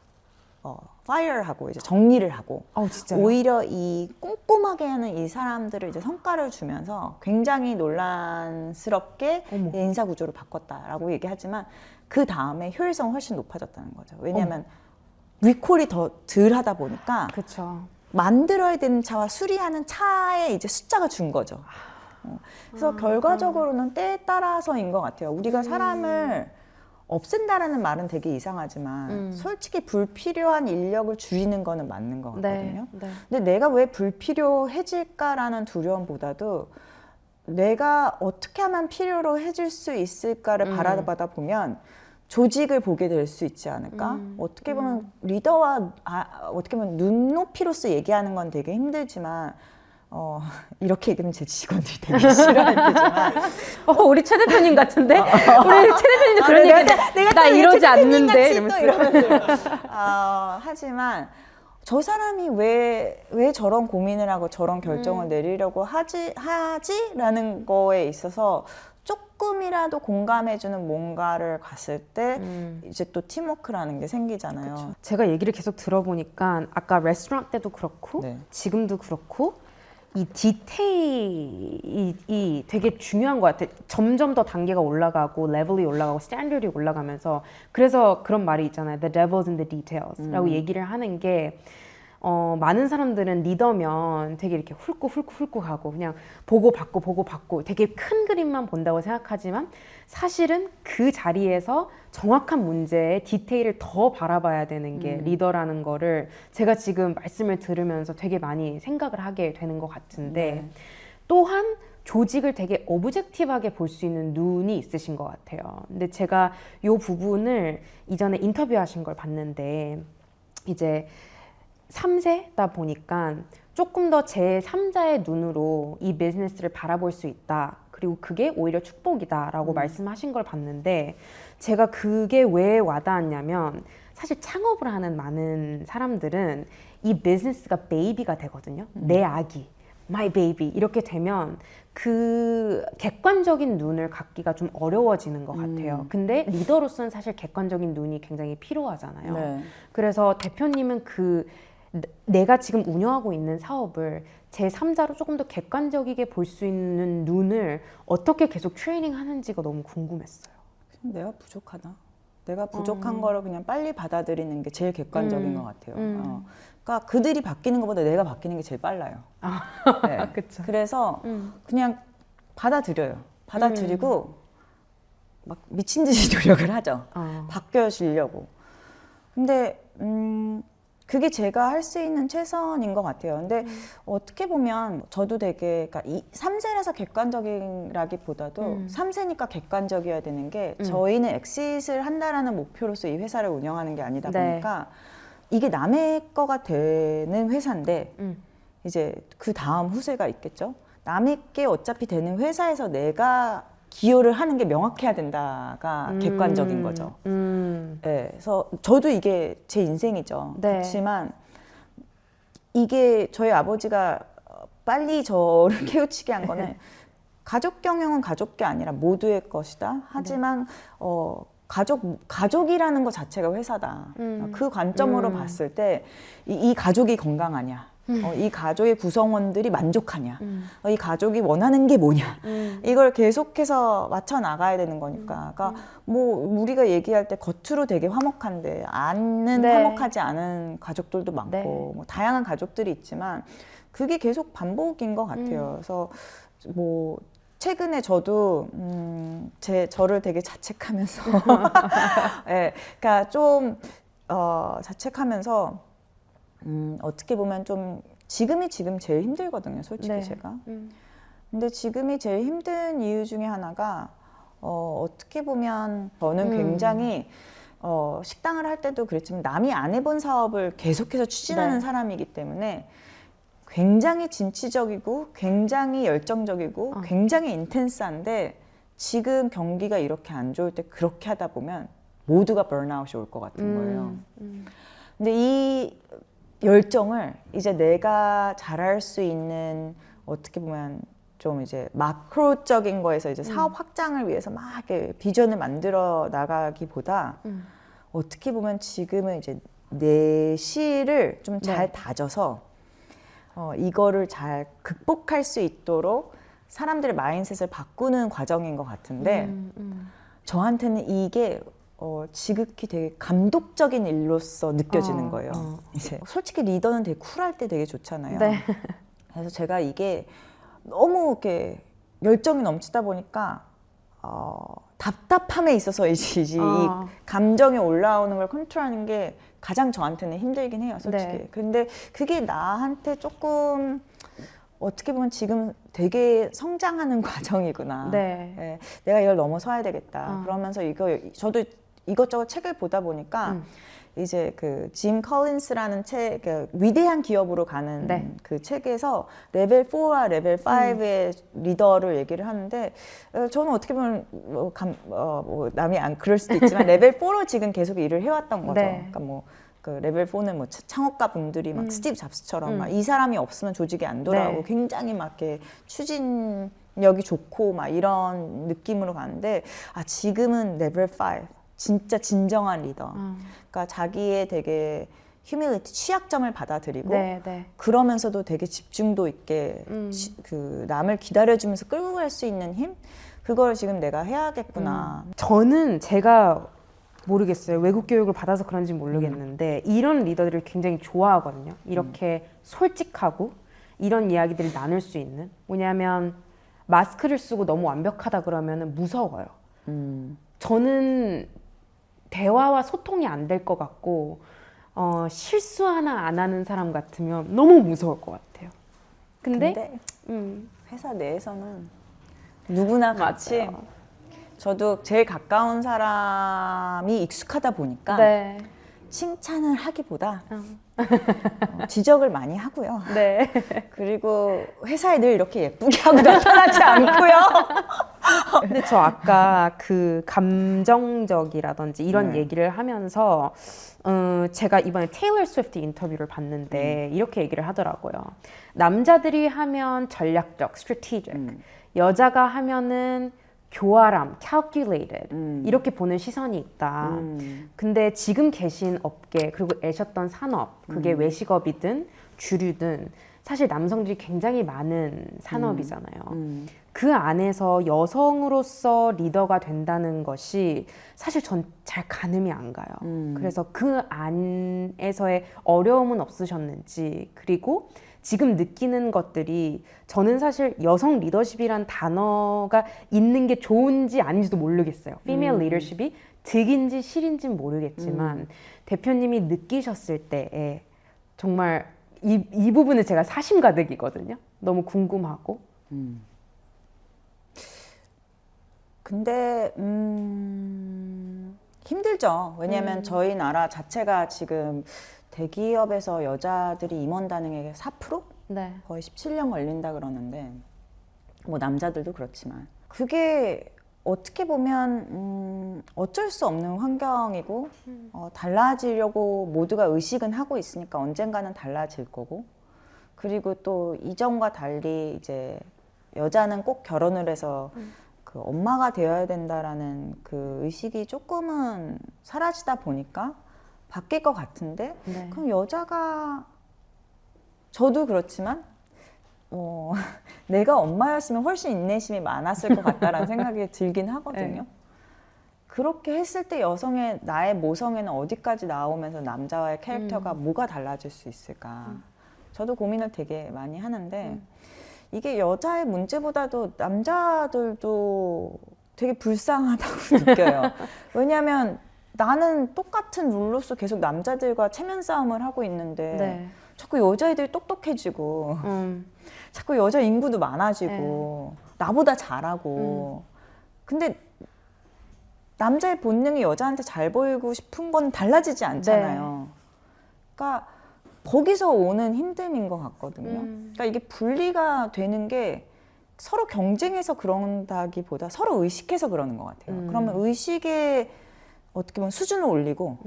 fire하고 이제 정리를 하고 진짜요? 오히려 이 꼼꼼하게 하는 이 사람들을 이제 성과를 주면서 굉장히 논란스럽게 인사 구조를 바꿨다라고 얘기하지만 그 다음에 효율성은 훨씬 높아졌다는 거죠. 왜냐하면 리콜이 더 덜 하다 보니까 그쵸. 만들어야 되는 차와 수리하는 차의 이제 숫자가 준 거죠. 그래서 결과적으로는 때에 따라서인 것 같아요. 우리가 사람을 없앤다라는 말은 되게 이상하지만 솔직히 불필요한 인력을 줄이는 거는 맞는 것 같거든요. 네. 근데 내가 왜 불필요해질까라는 두려움보다도 내가 어떻게 하면 필요로 해질 수 있을까를 바라보다 보면 조직을 보게 될 수 있지 않을까? 어떻게 보면 리더와 어떻게 보면 눈높이로서 얘기하는 건 되게 힘들지만 이렇게 얘기하면 제 직원들이 되게 싫어할 테지만 우리 최 대표님 같은데? 우리 최 대표님도 그런 얘기 나 이러지 않는데 이러면서. 하지만 저 사람이 왜 저런 고민을 하고 저런 결정을 내리려고 하지라는 거에 있어서 조금이라도 공감해주는 뭔가를 갔을 때 이제 또 팀워크라는 게 생기잖아요. 그쵸. 제가 얘기를 계속 들어보니까 아까 레스토랑 때도 그렇고 네. 지금도 그렇고 이 디테일이 되게 중요한 것 같아요. 점점 더 단계가 올라가고 레벨이 올라가고 스탠더드이 올라가면서 그래서 그런 말이 있잖아요. The devil's in the details 라고 얘기를 하는 게 많은 사람들은 리더면 되게 이렇게 훑고 가고 그냥 보고 받고 되게 큰 그림만 본다고 생각하지만 사실은 그 자리에서 정확한 문제의 디테일을 더 바라봐야 되는 게 리더라는 거를 제가 지금 말씀을 들으면서 되게 많이 생각을 하게 되는 것 같은데 또한 조직을 되게 오브젝티브하게 볼 수 있는 눈이 있으신 것 같아요. 근데 제가 이 부분을 이전에 인터뷰하신 걸 봤는데 이제 3세다 보니까 조금 더 제3자의 눈으로 이 비즈니스를 바라볼 수 있다. 그리고 그게 오히려 축복이다라고 말씀하신 걸 봤는데 제가 그게 왜 와닿았냐면 사실 창업을 하는 많은 사람들은 이 비즈니스가 베이비가 되거든요. 내 아기, my baby 이렇게 되면 그 객관적인 눈을 갖기가 좀 어려워지는 것 같아요. 근데 리더로서는 사실 객관적인 눈이 굉장히 필요하잖아요. 네. 그래서 대표님은 내가 지금 운영하고 있는 사업을 제3자로 조금 더 객관적이게 볼 수 있는 눈을 어떻게 계속 트레이닝 하는지가 너무 궁금했어요. 내가 부족하다. 내가 부족한 거를 그냥 빨리 받아들이는 게 제일 객관적인 것 같아요. 그러니까 그들이 바뀌는 것보다 내가 바뀌는 게 제일 빨라요. 네. 그쵸. 그래서 그냥 받아들여요. 받아들이고 막 미친 듯이 노력을 하죠. 바뀌어지려고. 근데 그게 제가 할 수 있는 최선인 것 같아요. 근데 어떻게 보면 저도 되게 그러니까 3세라서 객관적이라기보다도 3세니까 객관적이어야 되는 게 저희는 엑싯을 한다라는 목표로서 이 회사를 운영하는 게 아니다 보니까 이게 남의 거가 되는 회사인데 이제 그 다음 후세가 있겠죠. 남의 게 어차피 되는 회사에서 내가 기여를 하는 게 명확해야 된다가 객관적인 거죠. 네, 그래서 저도 이게 제 인생이죠. 네. 그렇지만 이게 저희 아버지가 빨리 저를 깨우치게 한 거는 가족 경영은 가족 게 아니라 모두의 것이다. 하지만 가족이라는 것 자체가 회사다. 그 관점으로 봤을 때 이 가족이 건강하냐, 이 가족의 구성원들이 만족하냐, 이 가족이 원하는 게 뭐냐, 이걸 계속해서 맞춰 나가야 되는 거니까. 그러니까 뭐 우리가 얘기할 때 겉으로 되게 화목한데 안은 화목하지 않은 가족들도 많고 뭐 다양한 가족들이 있지만 그게 계속 반복인 것 같아요. 그래서 뭐 최근에 저도 저를 되게 자책하면서 네, 그러니까 좀 자책하면서 어떻게 보면 좀 지금 제일 힘들거든요, 솔직히 제가. 근데 지금이 제일 힘든 이유 중에 하나가 어떻게 보면 저는 굉장히 식당을 할 때도 그랬지만 남이 안 해본 사업을 계속해서 추진하는 사람이기 때문에 굉장히 진취적이고 굉장히 열정적이고 굉장히 인텐스한데 지금 경기가 이렇게 안 좋을 때 그렇게 하다 보면 모두가 번아웃이 올 것 같은 거예요. 근데 이 열정을 이제 내가 잘할 수 있는 어떻게 보면 좀 이제 마크로적인 거에서 이제 사업 확장을 위해서 막 이렇게 비전을 만들어 나가기보다 어떻게 보면 지금은 이제 내 시를 좀 잘 다져서 이거를 잘 극복할 수 있도록 사람들의 마인드셋을 바꾸는 과정인 것 같은데 저한테는 이게 지극히 되게 감독적인 일로서 느껴지는 거예요. 이제 솔직히 리더는 되게 쿨할 때 되게 좋잖아요. 네. 그래서 제가 이게 너무 이렇게 열정이 넘치다 보니까 답답함에 있어서 이제 이 감정이 올라오는 걸 컨트롤하는 게 가장 저한테는 힘들긴 해요, 솔직히. 네. 근데 그게 나한테 조금 어떻게 보면 지금 되게 성장하는 과정이구나. 네. 예, 내가 이걸 넘어서야 되겠다. 그러면서 저도 이것저것 책을 보다 보니까 이제 그 짐 컬린스라는 책, 그 위대한 기업으로 가는 네. 그 책에서 레벨 4와 레벨 5의 리더를 얘기를 하는데 저는 어떻게 보면 뭐 남이 안 그럴 수도 있지만 레벨 4로 지금 계속 일을 해왔던 거죠. 네. 그러니까 뭐 그 레벨 4는 뭐 창업가 분들이 막 스티브 잡스처럼 막 이 사람이 없으면 조직이 안 돌아오고 네. 굉장히 막 이렇게 추진력이 좋고 막 이런 느낌으로 가는데 지금은 레벨 5 진짜 진정한 리더. 그러니까 자기의 되게 휴밀리티 취약점을 받아들이고 네, 네. 그러면서도 되게 집중도 있게 그 남을 기다려주면서 끌고 갈 수 있는 힘 그걸 지금 내가 해야겠구나. 저는 제가 모르겠어요. 외국 교육을 받아서 그런지 모르겠는데 이런 리더들을 굉장히 좋아하거든요. 이렇게 솔직하고 이런 이야기들을 나눌 수 있는. 왜냐하면 마스크를 쓰고 너무 완벽하다 그러면 무서워요. 저는 대화와 소통이 안 될 것 같고 실수 하나 안 하는 사람 같으면 너무 무서울 것 같아요. 근데 회사 내에서는 누구나 같이 맞아요. 저도 제일 가까운 사람이 익숙하다 보니까 네. 칭찬을 하기보다 지적을 많이 하고요. 네. 그리고 회사에 늘 이렇게 예쁘게 하고 나타나지 않고요. 근데 저 아까 그 감정적이라든지 이런 네. 얘기를 하면서 제가 이번에 테일러 스위프트 인터뷰를 봤는데 이렇게 얘기를 하더라고요. 남자들이 하면 전략적, strategic. 여자가 하면은 교활함, calculated 이렇게 보는 시선이 있다. 근데 지금 계신 업계 그리고 애셨던 산업 그게 외식업이든 주류든 사실 남성들이 굉장히 많은 산업이잖아요. 그 안에서 여성으로서 리더가 된다는 것이 사실 전 잘 가늠이 안 가요. 그래서 그 안에서의 어려움은 없으셨는지 그리고 지금 느끼는 것들이 저는 사실 여성 리더십이란 단어가 있는 게 좋은지 아닌지도 모르겠어요. female leadership이 득인지 실인지 모르겠지만 대표님이 느끼셨을 때에 정말 이 부분은 제가 사심가득이거든요. 너무 궁금하고. 근데 힘들죠. 왜냐하면 저희 나라 자체가 지금 대기업에서 여자들이 임원 단행에 4%? 네. 거의 17년 걸린다 그러는데 뭐 남자들도 그렇지만 그게 어떻게 보면 어쩔 수 없는 환경이고 달라지려고 모두가 의식은 하고 있으니까 언젠가는 달라질 거고 그리고 또 이전과 달리 이제 여자는 꼭 결혼을 해서 그 엄마가 되어야 된다라는 그 의식이 조금은 사라지다 보니까 바뀔 것 같은데 네. 그럼 여자가 저도 그렇지만 내가 엄마였으면 훨씬 인내심이 많았을 것 같다라는 생각이 들긴 하거든요. 네. 그렇게 했을 때 여성의 나의 모성애는 어디까지 나오면서 남자와의 캐릭터가 뭐가 달라질 수 있을까? 저도 고민을 되게 많이 하는데 이게 여자의 문제보다도 남자들도 되게 불쌍하다고 느껴요. 왜냐하면 나는 똑같은 룰로서 계속 남자들과 체면 싸움을 하고 있는데 네. 자꾸 여자애들이 똑똑해지고 자꾸 여자 인구도 많아지고 나보다 잘하고 근데 남자의 본능이 여자한테 잘 보이고 싶은 건 달라지지 않잖아요. 그러니까 거기서 오는 힘듦인 것 같거든요. 그러니까 이게 분리가 되는 게 서로 경쟁해서 그런다기보다 서로 의식해서 그러는 것 같아요. 그러면 의식의 어떻게 보면 수준을 올리고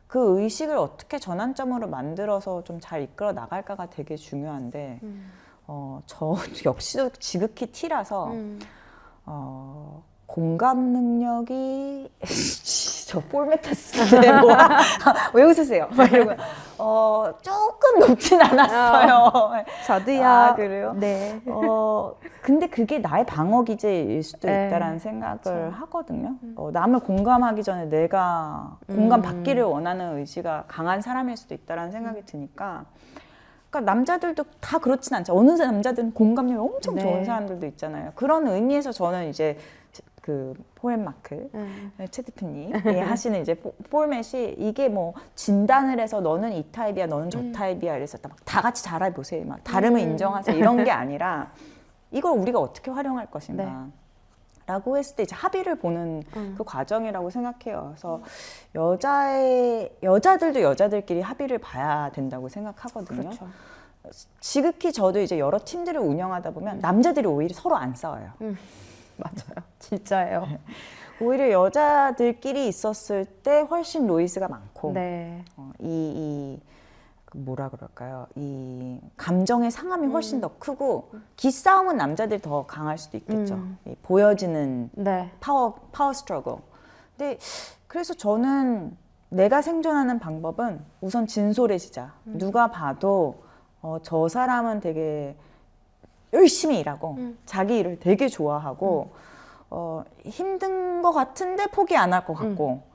그 의식을 어떻게 전환점으로 만들어서 좀 잘 이끌어 나갈까가 되게 중요한데 저 역시도 지극히 T라서 공감 능력이 저 폴메타스인데 왜 웃으세요? 이러고 조금 높진 않았어요. 저도요. 그래요? 네. 근데 그게 나의 방어 기제일 수도 네, 있다라는 생각을 하거든요. 남을 공감하기 전에 내가 공감받기를 원하는 의지가 강한 사람일 수도 있다라는 생각이 드니까 그러니까 남자들도 다 그렇진 않죠. 어느 남자들은 공감력이 엄청 네. 좋은 사람들도 있잖아요. 그런 의미에서 저는 이제 그 포엠마크 최 대표님이 하시는 이제 포맷이 이게 뭐 진단을 해서 너는 이 타입이야, 너는 저 타입이야 이래서 막 다 같이 잘해보세요, 막 다름을 인정하세요 이런 게 아니라 이걸 우리가 어떻게 활용할 것인가. 네. 라고 했을 때 이제 합의를 보는 그 과정이라고 생각해요. 그래서 여자들도 여자들끼리 합의를 봐야 된다고 생각하거든요. 그렇죠. 지극히 저도 이제 여러 팀들을 운영하다 보면 남자들이 오히려 서로 안 싸워요. 맞아요. 진짜예요. 오히려 여자들끼리 있었을 때 훨씬 노이즈가 많고 네. 그 뭐라 그럴까요? 이 감정의 상함이 훨씬 더 크고 기싸움은 남자들이 더 강할 수도 있겠죠. 이 보여지는 네. 파워 스트러글. 근데 그래서 저는 내가 생존하는 방법은 우선 진솔해지자. 누가 봐도 저 사람은 되게 열심히 일하고 자기 일을 되게 좋아하고 힘든 것 같은데 포기 안 할 것 같고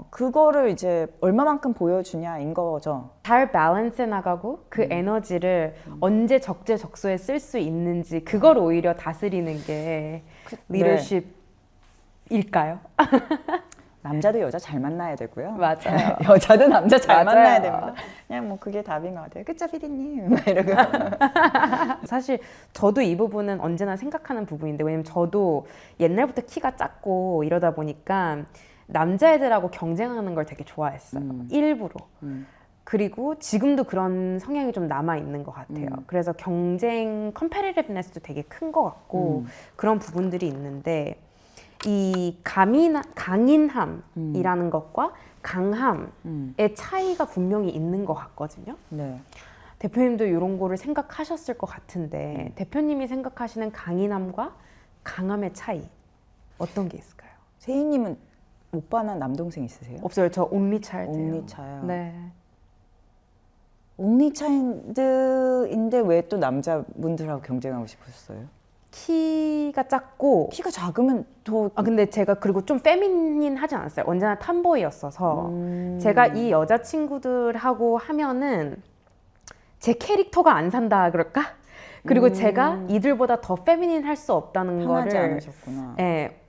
그거를 이제 얼마만큼 보여주냐인 거죠. 잘 밸런스해 나가고 그 에너지를 언제 적재적소에 쓸 수 있는지 그걸 오히려 다스리는 게 리더십일까요? 남자도 여자 잘 만나야 되고요. 맞아요. 여자도 남자 잘 맞아요. 만나야 됩니다. 그냥 뭐 그게 답인 것 같아요. 그쵸, 피디님? 막 이러고. 사실 저도 이 부분은 언제나 생각하는 부분인데 왜냐면 저도 옛날부터 키가 작고 이러다 보니까 남자애들하고 경쟁하는 걸 되게 좋아했어요. 일부러. 그리고 지금도 그런 성향이 좀 남아있는 것 같아요. 그래서 경쟁, 컴페티티브네스도 되게 큰 것 같고 그런 부분들이 있는데 이 강인함이라는 것과 강함의 차이가 분명히 있는 것 같거든요. 네. 대표님도 이런 거를 생각하셨을 것 같은데 대표님이 생각하시는 강인함과 강함의 차이 어떤 게 있을까요? 세희님은 오빠나 남동생 있으세요? 없어요. 저 only child예요. only child. 네. only child인데 왜 또 남자분들하고 경쟁하고 싶으셨어요? 키가 작고 키가 작으면 더 근데 제가 그리고 좀 페미닌하지 않았어요. 언제나 탐보이였어서 제가 이 여자친구들하고 하면은 제 캐릭터가 안 산다 그럴까? 그리고 제가 이들보다 더 페미닌 할 수 없다는 편하지 거를 않으셨구나. 예,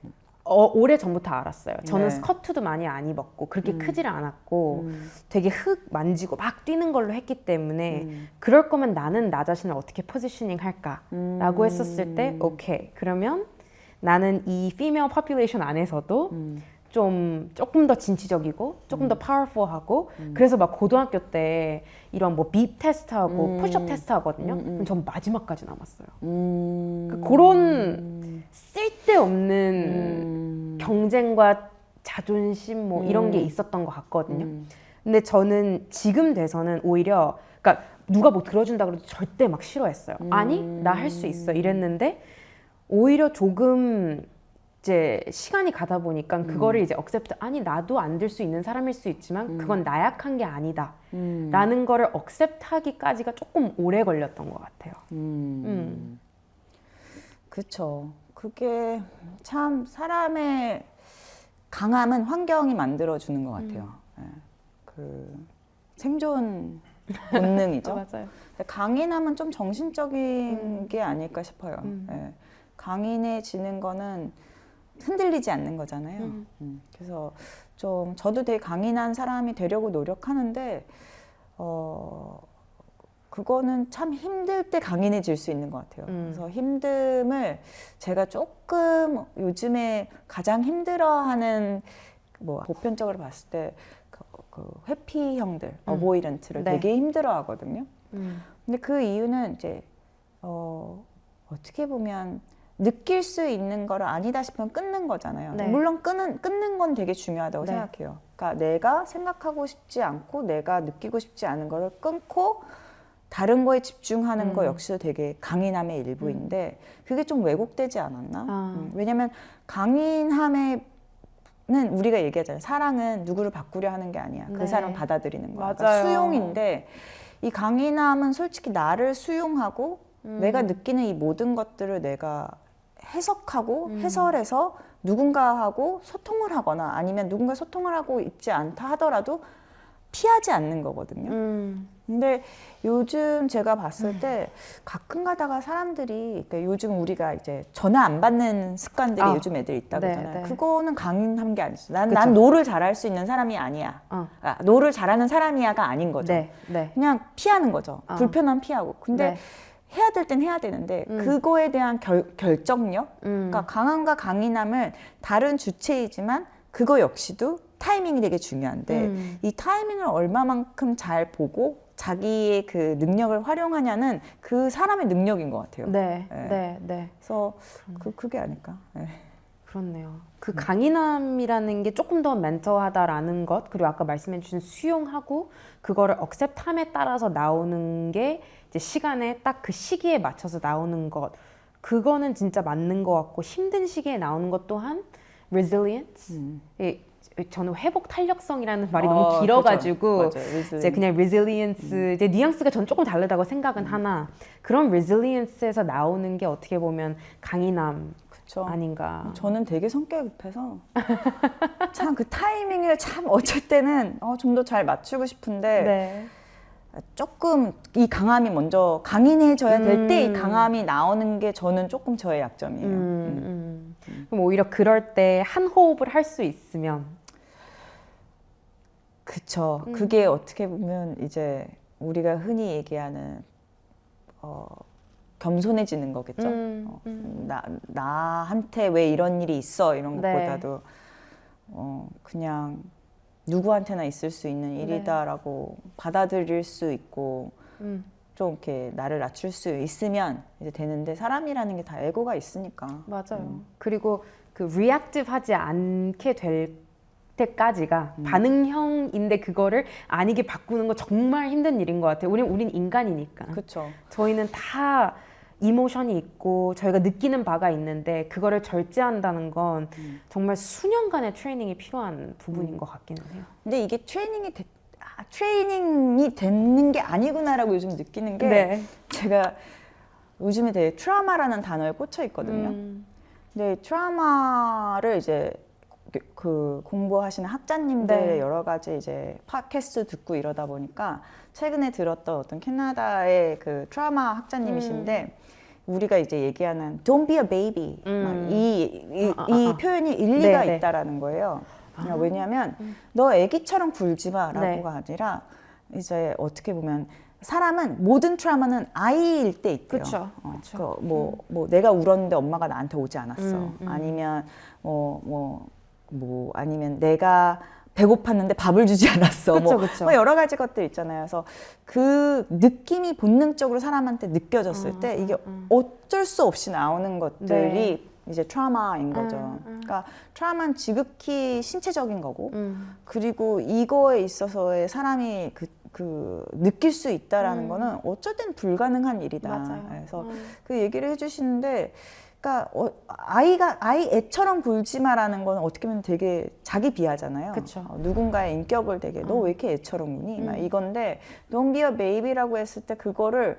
오래 전부터 알았어요. 저는 네. 스커트도 많이 안 입었고 그렇게 크지를 않았고 되게 흙 만지고 막 뛰는 걸로 했기 때문에 그럴 거면 나는 나 자신을 어떻게 포지셔닝 할까라고 했었을 때 오케이 그러면 나는 이 피메어 퍼퓰레이션 안에서도 조금 더 진취적이고 조금 더 파워풀하고 그래서 막 고등학교 때 이런 뭐 빕 테스트하고 푸시업 테스트 하거든요. 그럼 전 마지막까지 남았어요. 그런 쓸데없는 경쟁과 자존심 뭐 이런 게 있었던 것 같거든요. 근데 저는 지금 돼서는 오히려 그러니까 누가 뭐 들어준다 그래도 절대 막 싫어했어요. 아니 나 할 수 있어 이랬는데 오히려 조금 이제 시간이 가다 보니까 그거를 이제 억셉트 아니 나도 안 될 수 있는 사람일 수 있지만 그건 나약한 게 아니다 라는 거를 억셉트하기까지가 조금 오래 걸렸던 것 같아요. 그렇죠. 그게 참 사람의 강함은 환경이 만들어주는 것 같아요. 예. 그 생존 본능이죠. 맞아요. 근데 강인함은 좀 정신적인 게 아닐까 싶어요. 예. 강인해지는 거는 흔들리지 않는 거잖아요. 그래서 좀 저도 되게 강인한 사람이 되려고 노력하는데 그거는 참 힘들 때 강인해질 수 있는 것 같아요. 그래서 힘듦을 제가 조금 요즘에 가장 힘들어하는 뭐 보편적으로 봤을 때 그 회피형들, 어보이던트를 네. 되게 힘들어하거든요. 근데 그 이유는 이제 어떻게 보면 느낄 수 있는 거를 아니다 싶으면 끊는 거잖아요. 네. 물론 끊는 건 되게 중요하다고 네. 생각해요. 그러니까 내가 생각하고 싶지 않고 내가 느끼고 싶지 않은 거를 끊고 다른 거에 집중하는 거 역시도 되게 강인함의 일부인데 그게 좀 왜곡되지 않았나? 왜냐면 강인함에는 우리가 얘기하잖아요. 사랑은 누구를 바꾸려 하는 게 아니야. 그 네. 사람 받아들이는 거야. 맞아요. 그러니까 수용인데 이 강인함은 솔직히 나를 수용하고 내가 느끼는 이 모든 것들을 내가 해석하고 해설해서 누군가하고 소통을 하거나 아니면 누군가 소통을 하고 있지 않다 하더라도 피하지 않는 거거든요. 근데 요즘 제가 봤을 때 가끔 가다가 사람들이 그러니까 요즘 우리가 이제 전화 안 받는 습관들이 요즘 애들 있다고 네, 하잖아요. 네. 그거는 강인한 게 아니죠. 난 그쵸. 노를 잘할 수 있는 사람이 아니야. 노를 잘하는 사람이야가 아닌 거죠. 네, 네. 그냥 피하는 거죠. 불편함 피하고. 근데 네. 해야 될 땐 해야 되는데 그거에 대한 결정력, 그러니까 강함과 강인함을 다른 주체이지만 그거 역시도 타이밍이 되게 중요한데 이 타이밍을 얼마만큼 잘 보고 자기의 그 능력을 활용하냐는 그 사람의 능력인 것 같아요. 네, 네. 네, 네. 그래서 그게 아닐까. 네. 그렇네요. 그 강인함이라는 게 조금 더 멘토하다라는 것, 그리고 아까 말씀해주신 수용하고 그거를 억셉트함에 따라서 나오는 게 이제 시간에 딱 그 시기에 맞춰서 나오는 것, 그거는 진짜 맞는 것 같고 힘든 시기에 나오는 것 또한 resilience. 저는 회복 탄력성이라는 말이 너무 길어가지고 그렇죠. 이제 그냥 resilience 이제 뉘앙스가 전 조금 다르다고 생각은 하나 그런 resilience에서 나오는 게 어떻게 보면 강인함 그쵸. 아닌가. 저는 되게 성격이 급해서 참 그 타이밍을 참 어쩔 때는 좀 더 잘 맞추고 싶은데 네. 조금 이 강함이 먼저 강인해져야 될 때 이 강함이 나오는 게 저는 조금 저의 약점이에요. 그럼 오히려 그럴 때 한 호흡을 할 수 있으면 그쵸. 그게 어떻게 보면 이제 우리가 흔히 얘기하는 겸손해지는 거겠죠. 나한테 왜 이런 일이 있어 이런 네. 것보다도 그냥 누구한테나 있을 수 있는 일이다라고 받아들일 수 있고 좀 이렇게 나를 낮출 수 있으면 이제 되는데 사람이라는 게 다 에고가 있으니까. 맞아요. 그리고 그 reactive 하지 않게 될 때까지가 반응형인데 그거를 아니게 바꾸는 거 정말 힘든 일인 것 같아요. 우린 인간이니까. 그렇죠. 저희는 다 이모션이 있고 저희가 느끼는 바가 있는데 그거를 절제한다는 건 정말 수년간의 트레이닝이 필요한 부분인 것 같기는 해요. 근데 이게 트레이닝이 되는 게 아니구나라고 요즘 느끼는 게 네. 제가 요즘에 되게 트라우마라는 단어에 꽂혀 있거든요. 근데 트라우마를 이제 그 공부하시는 학자님들 네. 여러 가지 이제 팟캐스트 듣고 이러다 보니까 최근에 들었던 어떤 캐나다의 그 트라우마 학자님이신데 우리가 이제 얘기하는 Don't be a baby 이 표현이 일리가 네, 네. 있다라는 거예요. 왜냐하면 너 애기처럼 굴지 마라고가 아니라 이제 어떻게 보면 사람은 모든 트라우마는 아이일 때 있대요. 그쵸. 뭐 내가 울었는데 엄마가 나한테 오지 않았어. 아니면 아니면 내가 배고팠는데 밥을 주지 않았어. 그쵸. 뭐 여러 가지 것들 있잖아요. 그래서 그 느낌이 본능적으로 사람한테 느껴졌을 때 이게 어쩔 수 없이 나오는 것들이 이제 트라우마인 거죠. 그러니까 트라우마는 지극히 신체적인 거고 그리고 이거에 있어서의 사람이 그 느낄 수 있다라는 거는 어쩔 땐 불가능한 일이다. 맞아요. 그래서 그 얘기를 해주시는데, 그러니까 아이 애처럼 굴지 마라는 건 어떻게 보면 되게 자기 비하잖아요. 그쵸. 누군가의 인격을 되게 너 왜 이렇게 애처럼 구니? 막 이건데 Don't be a baby라고 했을 때 그거를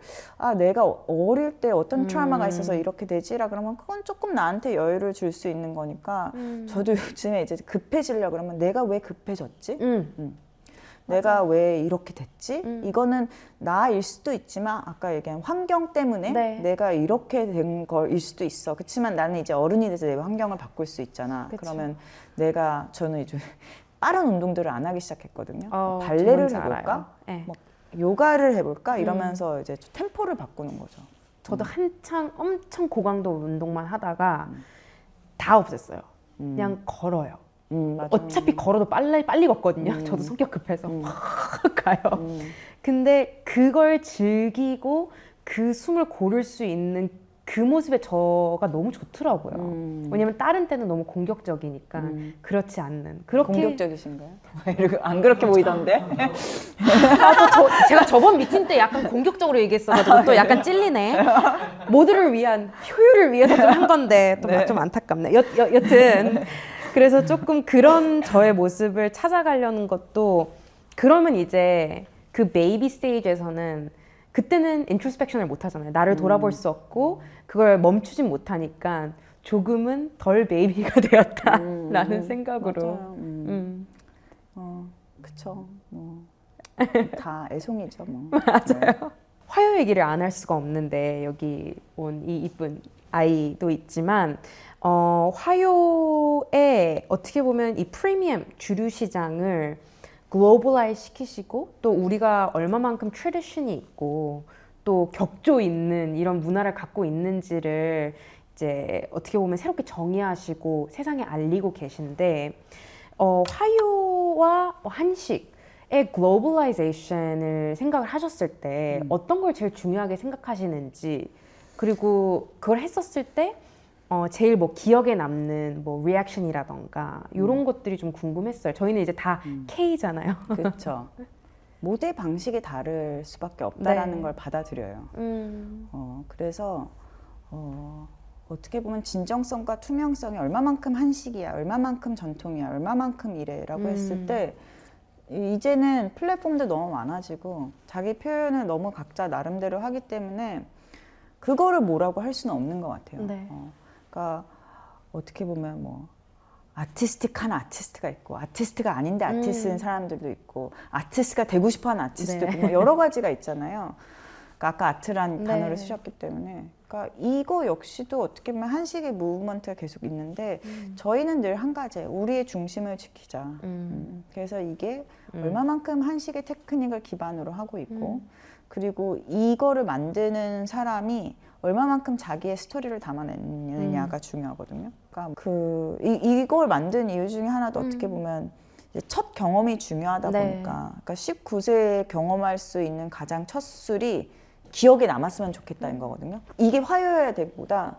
내가 어릴 때 어떤 트라우마가 있어서 이렇게 되지라 그러면 그건 조금 나한테 여유를 줄 수 있는 거니까 저도 요즘에 이제 급해지려고 그러면 내가 왜 급해졌지? 내가 왜 이렇게 됐지? 이거는 나일 수도 있지만 아까 얘기한 환경 때문에 내가 이렇게 된 걸일 수도 있어. 그렇지만 나는 이제 어른이 돼서 내가 환경을 바꿀 수 있잖아. 그쵸. 그러면 저는 이제 빠른 운동들을 안 하기 시작했거든요. 발레를 뭔지 해볼까? 알아요. 네. 요가를 해볼까? 이러면서 이제 템포를 바꾸는 거죠. 저도 한창 엄청 고강도 운동만 하다가 다 없앴어요. 그냥 걸어요. 맞아. 어차피 걸어도 빨리 걷거든요. 저도 성격 급해서 확 가요. 근데 그걸 즐기고 그 숨을 고를 수 있는 그 모습의 저가 너무 좋더라고요. 왜냐면 다른 때는 너무 공격적이니까 그렇지 않는. 그렇게 공격적이신가요? 안 그렇게 보이던데? 제가 저번 미팅 때 약간 공격적으로 얘기했어가지고 또 약간 찔리네. 모두를 위한 효율을 위해서 좀 한 건데 또 좀 안타깝네. 여튼 그래서 조금 그런 저의 모습을 찾아가려는 것도 그러면 이제 그 베이비 스테이지에서는 그때는 인트로스펙션을 못 하잖아요. 나를 돌아볼 수 없고 그걸 멈추진 못하니까 조금은 덜 베이비가 되었다라는 생각으로. 그쵸. 다 애송이죠, 뭐. 맞아요. 화요 얘기를 안 할 수가 없는데 여기 온 이 이쁜 아이도 있지만 화요에 어떻게 보면 이 프리미엄 주류 시장을 글로벌라이즈 시키시고 또 우리가 얼마만큼 트래디션이 있고 또 격조 있는 이런 문화를 갖고 있는지를 이제 어떻게 보면 새롭게 정의하시고 세상에 알리고 계신데 화요와 한식의 글로벌라이제이션을 생각을 하셨을 때 어떤 걸 제일 중요하게 생각하시는지 그리고 그걸 했었을 때 제일 뭐 기억에 남는 뭐 리액션이라던가 이런 것들이 좀 궁금했어요. 저희는 이제 다 K잖아요. 그렇죠. 모델 방식이 다를 수밖에 없다라는 네. 걸 받아들여요. 그래서 어떻게 보면 진정성과 투명성이 얼마만큼 한식이야, 얼마만큼 전통이야, 얼마만큼 이래라고 했을 때 이제는 플랫폼도 너무 많아지고 자기 표현을 너무 각자 나름대로 하기 때문에 그거를 뭐라고 할 수는 없는 것 같아요. 네. 그러니까 어떻게 보면 뭐 아티스틱한 아티스트가 있고 아티스트가 아닌데 아티스트인 사람들도 있고 아티스트가 되고 싶어하는 아티스트도 네. 있고 뭐 여러 가지가 있잖아요. 그러니까 아까 아트란 네. 단어를 쓰셨기 때문에 그러니까 이거 역시도 어떻게 보면 한식의 무브먼트가 계속 있는데 저희는 늘 한 가지 우리의 중심을 지키자. 그래서 이게 얼마만큼 한식의 테크닉을 기반으로 하고 있고 그리고 이거를 만드는 사람이 얼마만큼 자기의 스토리를 담아내느냐가 중요하거든요. 그러니까 이걸 만든 이유 중에 하나도 어떻게 보면 이제 첫 경험이 중요하다 네. 보니까 그러니까 19세에 경험할 수 있는 가장 첫 술이 기억에 남았으면 좋겠다는 거거든요. 이게 화요여야 되기보다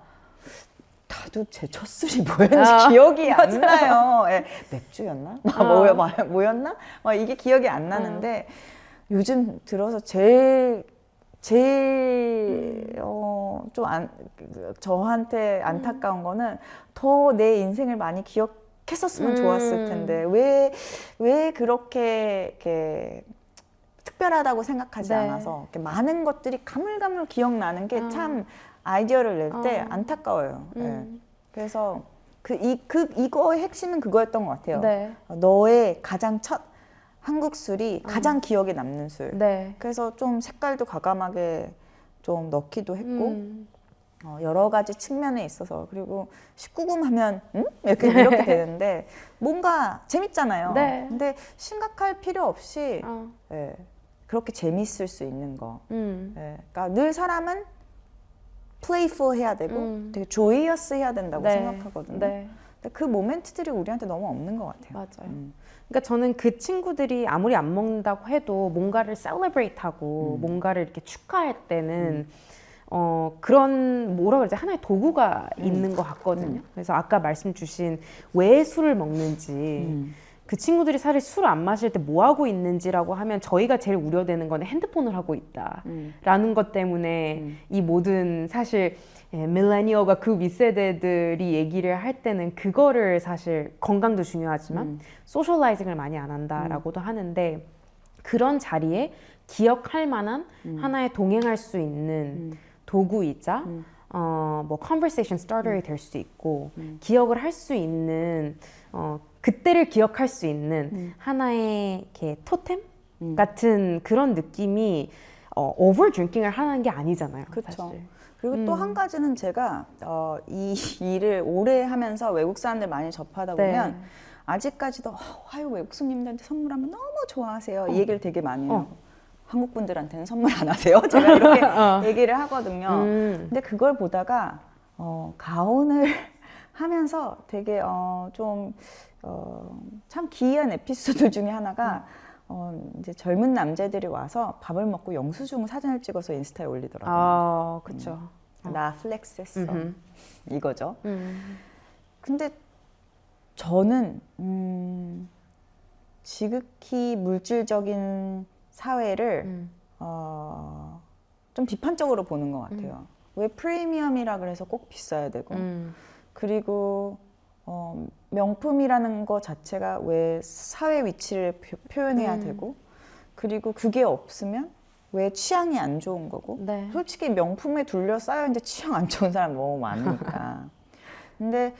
나도 제 첫 술이 뭐였는지 기억이 안 나요. 예, 맥주였나? 뭐였나? 이게 기억이 안 나는데 요즘 들어서 제일 저한테 안타까운 거는 더 내 인생을 많이 기억했었으면 좋았을 텐데 왜 그렇게 이렇게 특별하다고 생각하지 네. 않아서 이렇게 많은 것들이 가물가물 기억나는 게 참 아이디어를 낼 때 안타까워요. 예. 그래서 이거의 핵심은 그거였던 것 같아요. 네. 너의 가장 첫 한국 술이 가장 기억에 남는 술. 네. 그래서 좀 색깔도 과감하게 좀 넣기도 했고 여러 가지 측면에 있어서 그리고 19금 하면 이렇게 되는데 뭔가 재밌잖아요. 네. 근데 심각할 필요 없이 예, 그렇게 재밌을 수 있는 거. 예, 그러니까 늘 사람은 playful 해야 되고 되게 joyous 해야 된다고 네. 생각하거든요. 네. 근데 그 모멘트들이 우리한테 너무 없는 것 같아요. 맞아요. 그러니까 저는 그 친구들이 아무리 안 먹는다고 해도 뭔가를 셀러브레이트하고 뭔가를 이렇게 축하할 때는 그런 뭐라 그러지 하나의 도구가 있는 것 같거든요. 그래서 아까 말씀 주신 왜 술을 먹는지 그 친구들이 사실 술을 안 마실 때 뭐 하고 있는지라고 하면 저희가 제일 우려되는 거는 핸드폰을 하고 있다라는 것 때문에 이 모든 사실 밀레니얼과 그 윗세대들이 얘기를 할 때는 그거를 사실 건강도 중요하지만 소셜라이징을 많이 안 한다라고도 하는데 그런 자리에 기억할 만한 하나의 동행할 수 있는 도구이자 뭐 conversation starter이 될 수 있고 기억을 할 수 있는 그때를 기억할 수 있는 하나의 이렇게 토템 같은 그런 느낌이 오버 드링킹을 하는 게 아니잖아요. 그렇죠. 사실. 그리고 또 한 가지는 제가 이 일을 오래 하면서 외국 사람들 많이 접하다 보면 아직까지도 화요 외국 손님들한테 선물하면 너무 좋아하세요. 이 얘기를 되게 많이 해요. 한국 분들한테는 선물 안 하세요? 제가 이렇게 얘기를 하거든요. 근데 그걸 보다가 가온을 하면서 되게 참 기이한 에피소드 중에 하나가 이제 젊은 남자들이 와서 밥을 먹고 영수증 사진을 찍어서 인스타에 올리더라고요. 아, 그렇죠. 나 플렉스했어. 이거죠. 근데 저는 지극히 물질적인 사회를 좀 비판적으로 보는 것 같아요. 왜 프리미엄이라 그래서 꼭 비싸야 되고 그리고 명품이라는 것 자체가 왜 사회 위치를 표현해야 되고 그리고 그게 없으면 왜 취향이 안 좋은 거고 네. 솔직히 명품에 둘러싸여 이제 취향 안 좋은 사람 너무 많으니까 근데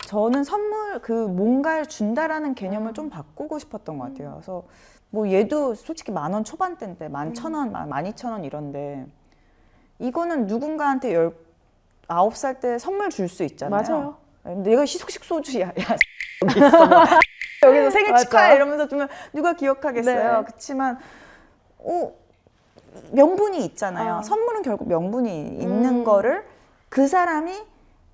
저는 선물 그 뭔가를 준다라는 개념을 좀 바꾸고 싶었던 것 같아요. 그래서 뭐 얘도 솔직히 10,000원 초반대인데 11,000원, 12,000원 이런데 이거는 누군가한테 19살 때 선물 줄 수 있잖아요. 맞아요. 내가 시속식 소주야. 야, 여기 있어. 뭐. 여기서 생일 맞아. 축하해 이러면서 주면 누가 기억하겠어요. 네. 그렇지만 명분이 있잖아요. 선물은 결국 명분이 있는 거를 그 사람이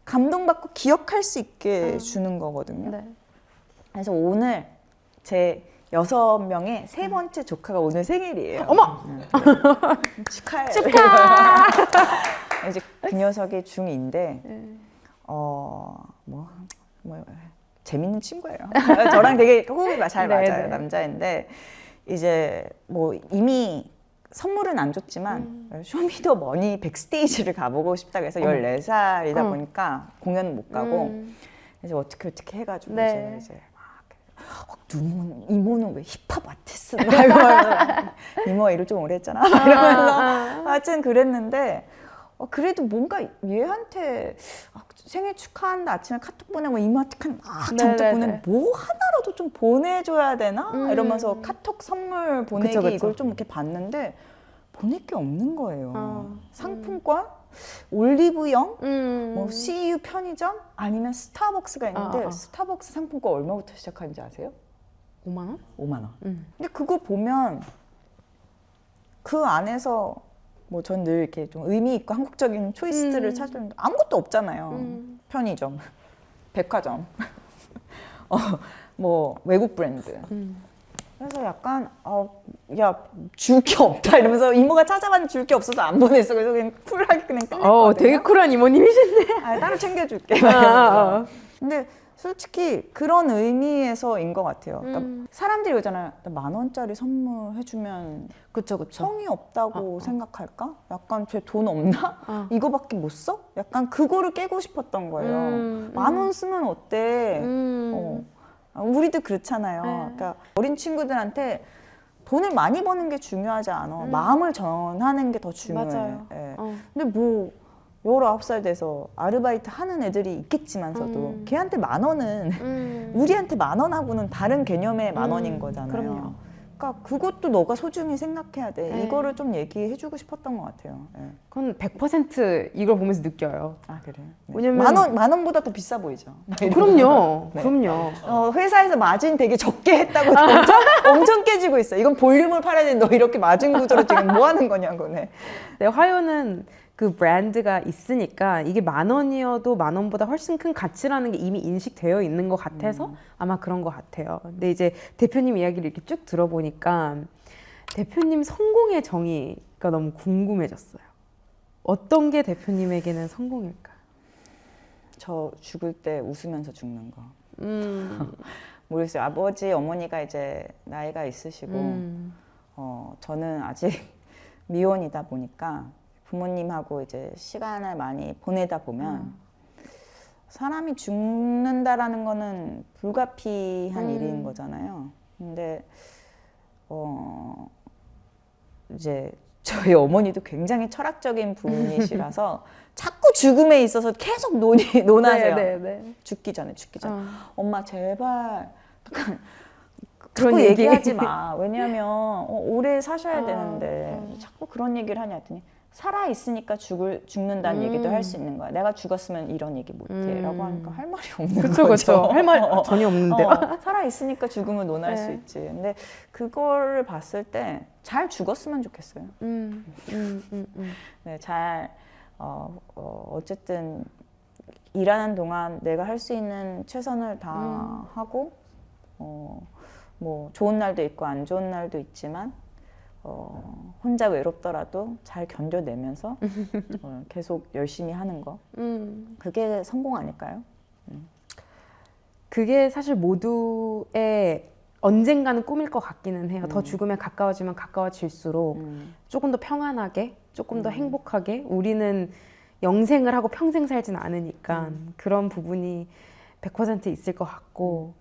감동받고 기억할 수 있게 주는 거거든요. 네. 그래서 오늘 제 6명의 세 번째 조카가 오늘 생일이에요. 어머! 축하해. 축하! 이제 그 녀석이 중2인데 재밌는 친구예요. 저랑 되게 호흡이 잘 네, 맞아요. 네. 남자인데 이제 뭐 이미 선물은 안 줬지만 쇼미더머니 백스테이지를 가보고 싶다 그래서 14살이다 보니까 공연은 못 가고 이제 어떻게 해가지고 네. 이제 막 이모는 왜 힙합 아티스트 이러면서 이모가 일을 좀 오래 했잖아 이러면서 하여튼 그랬는데 그래도 뭔가 얘한테 생일 축하한다 아침에 카톡 보내고 이모한테 막 잔뜩 보내고 뭐 하나라도 좀 보내줘야 되나 이러면서 카톡 선물 보내기 그쵸. 이걸 좀 이렇게 봤는데 보낼 게 없는 거예요. 상품권, 올리브영, 뭐 CU 편의점 아니면 스타벅스가 있는데 스타벅스 상품권 얼마부터 시작하는지 아세요? 5만 원? 5만 원. 근데 그거 보면 그 안에서 뭐 전 늘 이렇게 좀 의미 있고 한국적인 초이스들을 찾으는데 아무것도 없잖아요. 편의점, 백화점, 뭐 외국 브랜드. 그래서 약간 야 줄 게 없다 이러면서 이모가 찾아봤는데 줄 게 없어서 안 보냈어. 그래서 그냥 쿨하게 그냥 끝냈거든요. 되게 쿨한 이모님이신데. 따로 챙겨줄게. 이러면서. 근데 솔직히 그런 의미에서인 것 같아요. 그러니까 사람들이 그러잖아요. 나 10,000원짜리 선물해주면 그쵸. 성의 없다고 생각할까? 약간 쟤 돈 없나? 이거밖에 못 써? 약간 그거를 깨고 싶었던 거예요. 10,000원 쓰면 어때? 우리도 그렇잖아요. 그러니까 어린 친구들한테 돈을 많이 버는 게 중요하지 않아. 마음을 전하는 게 더 중요해. 맞아요. 예. 근데 뭐 19살 돼서 아르바이트 하는 애들이 있겠지만서도 걔한테 10,000원은 우리한테 10,000원하고는 다른 개념의 10,000원인 거잖아요. 그럼요. 그러니까 그것도 너가 소중히 생각해야 돼. 네. 이거를 좀 얘기해주고 싶었던 것 같아요. 예. 그건 100% 이걸 보면서 느껴요. 아 그래요? 네. 왜냐면 10,000원보다 더 비싸 보이죠. 그럼요. 네. 그럼요. 회사에서 마진 되게 적게 했다고 엄청 깨지고 있어. 이건 볼륨을 팔아야 되는데 너 이렇게 마진 구조로 지금 뭐 하는 거냐고. 네. 네, 화요는 그 브랜드가 있으니까 이게 10,000원이어도 10,000원보다 훨씬 큰 가치라는 게 이미 인식되어 있는 것 같아서 아마 그런 것 같아요. 근데 이제 대표님 이야기를 이렇게 쭉 들어보니까 대표님 성공의 정의가 너무 궁금해졌어요. 어떤 게 대표님에게는 성공일까? 저 죽을 때 웃으면서 죽는 거. 모르겠어요. 아버지, 어머니가 이제 나이가 있으시고 저는 아직 미혼이다 보니까 부모님하고 이제 시간을 많이 보내다 보면 사람이 죽는다라는 거는 불가피한 일인 거잖아요. 근데 이제 저희 어머니도 굉장히 철학적인 분이시라서 자꾸 죽음에 있어서 계속 논하세요. 네. 죽기 전에. 엄마 제발 그런 자꾸 얘기. 얘기하지 마. 왜냐하면 오래 사셔야 되는데 자꾸 그런 얘기를 하냐 했더니 살아 있으니까 죽는다는 얘기도 할 수 있는 거야. 내가 죽었으면 이런 얘기 못해라고 하니까 할 말이 없는 거죠. 그렇죠. 할 말 전혀 없는데. 살아 있으니까 죽음을 논할 수 있지. 근데 그거를 봤을 때 잘 죽었으면 좋겠어요. 네, 잘 어쨌든 일하는 동안 내가 할 수 있는 최선을 다하고 뭐 좋은 날도 있고 안 좋은 날도 있지만 혼자 외롭더라도 잘 견뎌내면서 계속 열심히 하는 거 그게 성공 아닐까요? 그게 사실 모두의 언젠가는 꿈일 것 같기는 해요. 더 죽음에 가까워지면 가까워질수록 조금 더 평안하게, 조금 더 행복하게 우리는 영생을 하고 평생 살진 않으니까 그런 부분이 100% 있을 것 같고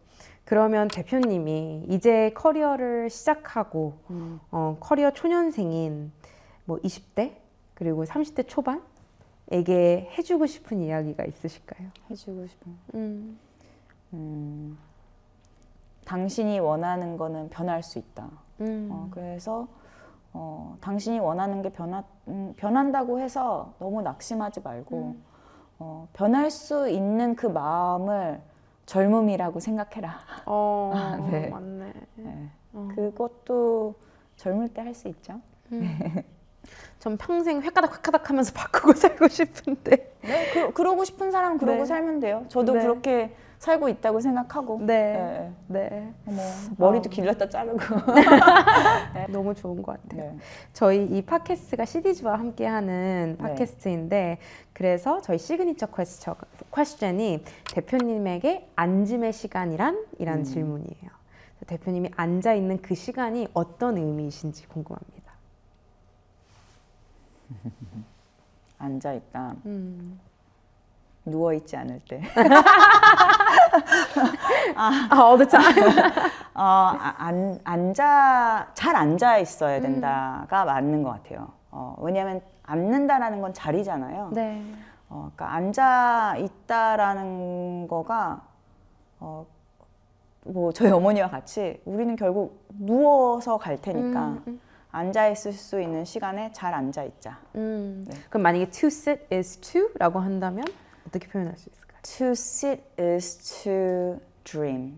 그러면 대표님이 이제 커리어를 시작하고 커리어 초년생인 뭐 20대 그리고 30대 초반에게 해주고 싶은 이야기가 있으실까요? 해주고 싶은 당신이 원하는 거는 변할 수 있다. 그래서 당신이 원하는 게 변한다고 해서 너무 낙심하지 말고 변할 수 있는 그 마음을 젊음이라고 생각해라. 네. 맞네. 네. 그것도 젊을 때 할 수 있죠. 전 평생 획가닥 하면서 바꾸고 살고 싶은데. 네, 그러고 싶은 사람은 그러고 네. 살면 돼요. 저도 네. 그렇게 살고 있다고 생각하고. 네. 네. 머리도 길렀다 자르고. 너무 좋은 것 같아요. 네. 저희 이 팟캐스트가 시디즈와 함께하는 팟캐스트인데 그래서 저희 시그니처 퀘스천이 대표님에게 앉음의 시간이란? 이란 질문이에요. 대표님이 앉아있는 그 시간이 어떤 의미이신지 궁금합니다. 앉아있다. 누워있지 않을 때. all the time. 잘 앉아 있어야 된다가 맞는 것 같아요. 왜냐하면 앉는다라는 건 자리잖아요. 네. 그러니까 앉아 있다라는 거가 뭐 저희 어머니와 같이 우리는 결국 누워서 갈 테니까 앉아 있을 수 있는 시간에 잘 앉아 있자. 그럼 만약에 to sit is to라고 한다면 어떻게 표현할 수 있을까요? To sit is to dream.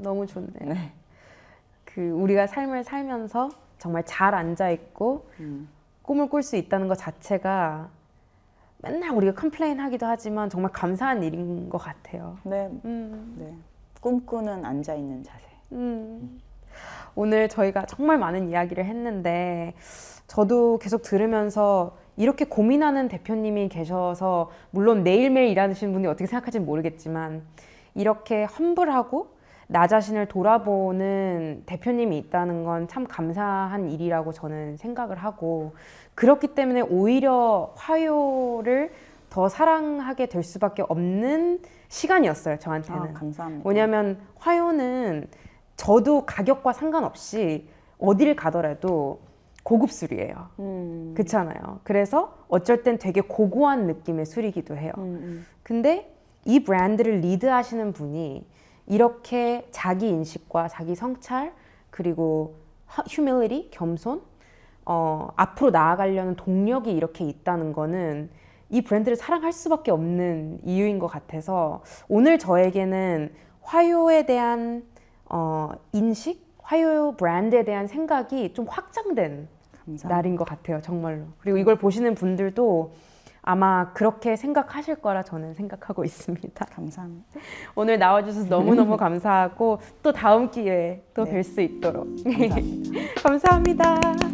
너무 좋네. 네. 그 우리가 삶을 살면서 정말 잘 앉아 있고 꿈을 꿀 수 있다는 것 자체가 맨날 우리가 컴플레인 하기도 하지만 정말 감사한 일인 것 같아요. 네. 네. 꿈꾸는 앉아 있는 자세. 오늘 저희가 정말 많은 이야기를 했는데 저도 계속 들으면서 이렇게 고민하는 대표님이 계셔서 물론 매일매일 일하시는 분이 어떻게 생각할지는 모르겠지만 이렇게 험블하고 나 자신을 돌아보는 대표님이 있다는 건 참 감사한 일이라고 저는 생각을 하고 그렇기 때문에 오히려 화요를 더 사랑하게 될 수밖에 없는 시간이었어요, 저한테는. 감사합니다. 왜냐하면 화요는 저도 가격과 상관없이 어디를 가더라도 고급 술이에요. 그렇잖아요. 그래서 어쩔 땐 되게 고고한 느낌의 술이기도 해요. 근데 이 브랜드를 리드하시는 분이 이렇게 자기 인식과 자기 성찰 그리고 humility, 겸손 앞으로 나아가려는 동력이 이렇게 있다는 거는 이 브랜드를 사랑할 수밖에 없는 이유인 것 같아서 오늘 저에게는 화요에 대한 인식, 화요 브랜드에 대한 생각이 좀 확장된 감사합니다. 날인 것 같아요, 정말로. 그리고 이걸 보시는 분들도 아마 그렇게 생각하실 거라 저는 생각하고 있습니다. 감사합니다. 오늘 나와주셔서 너무너무 감사하고 또 다음 기회에 또 뵐 수 있도록 감사합니다. 감사합니다.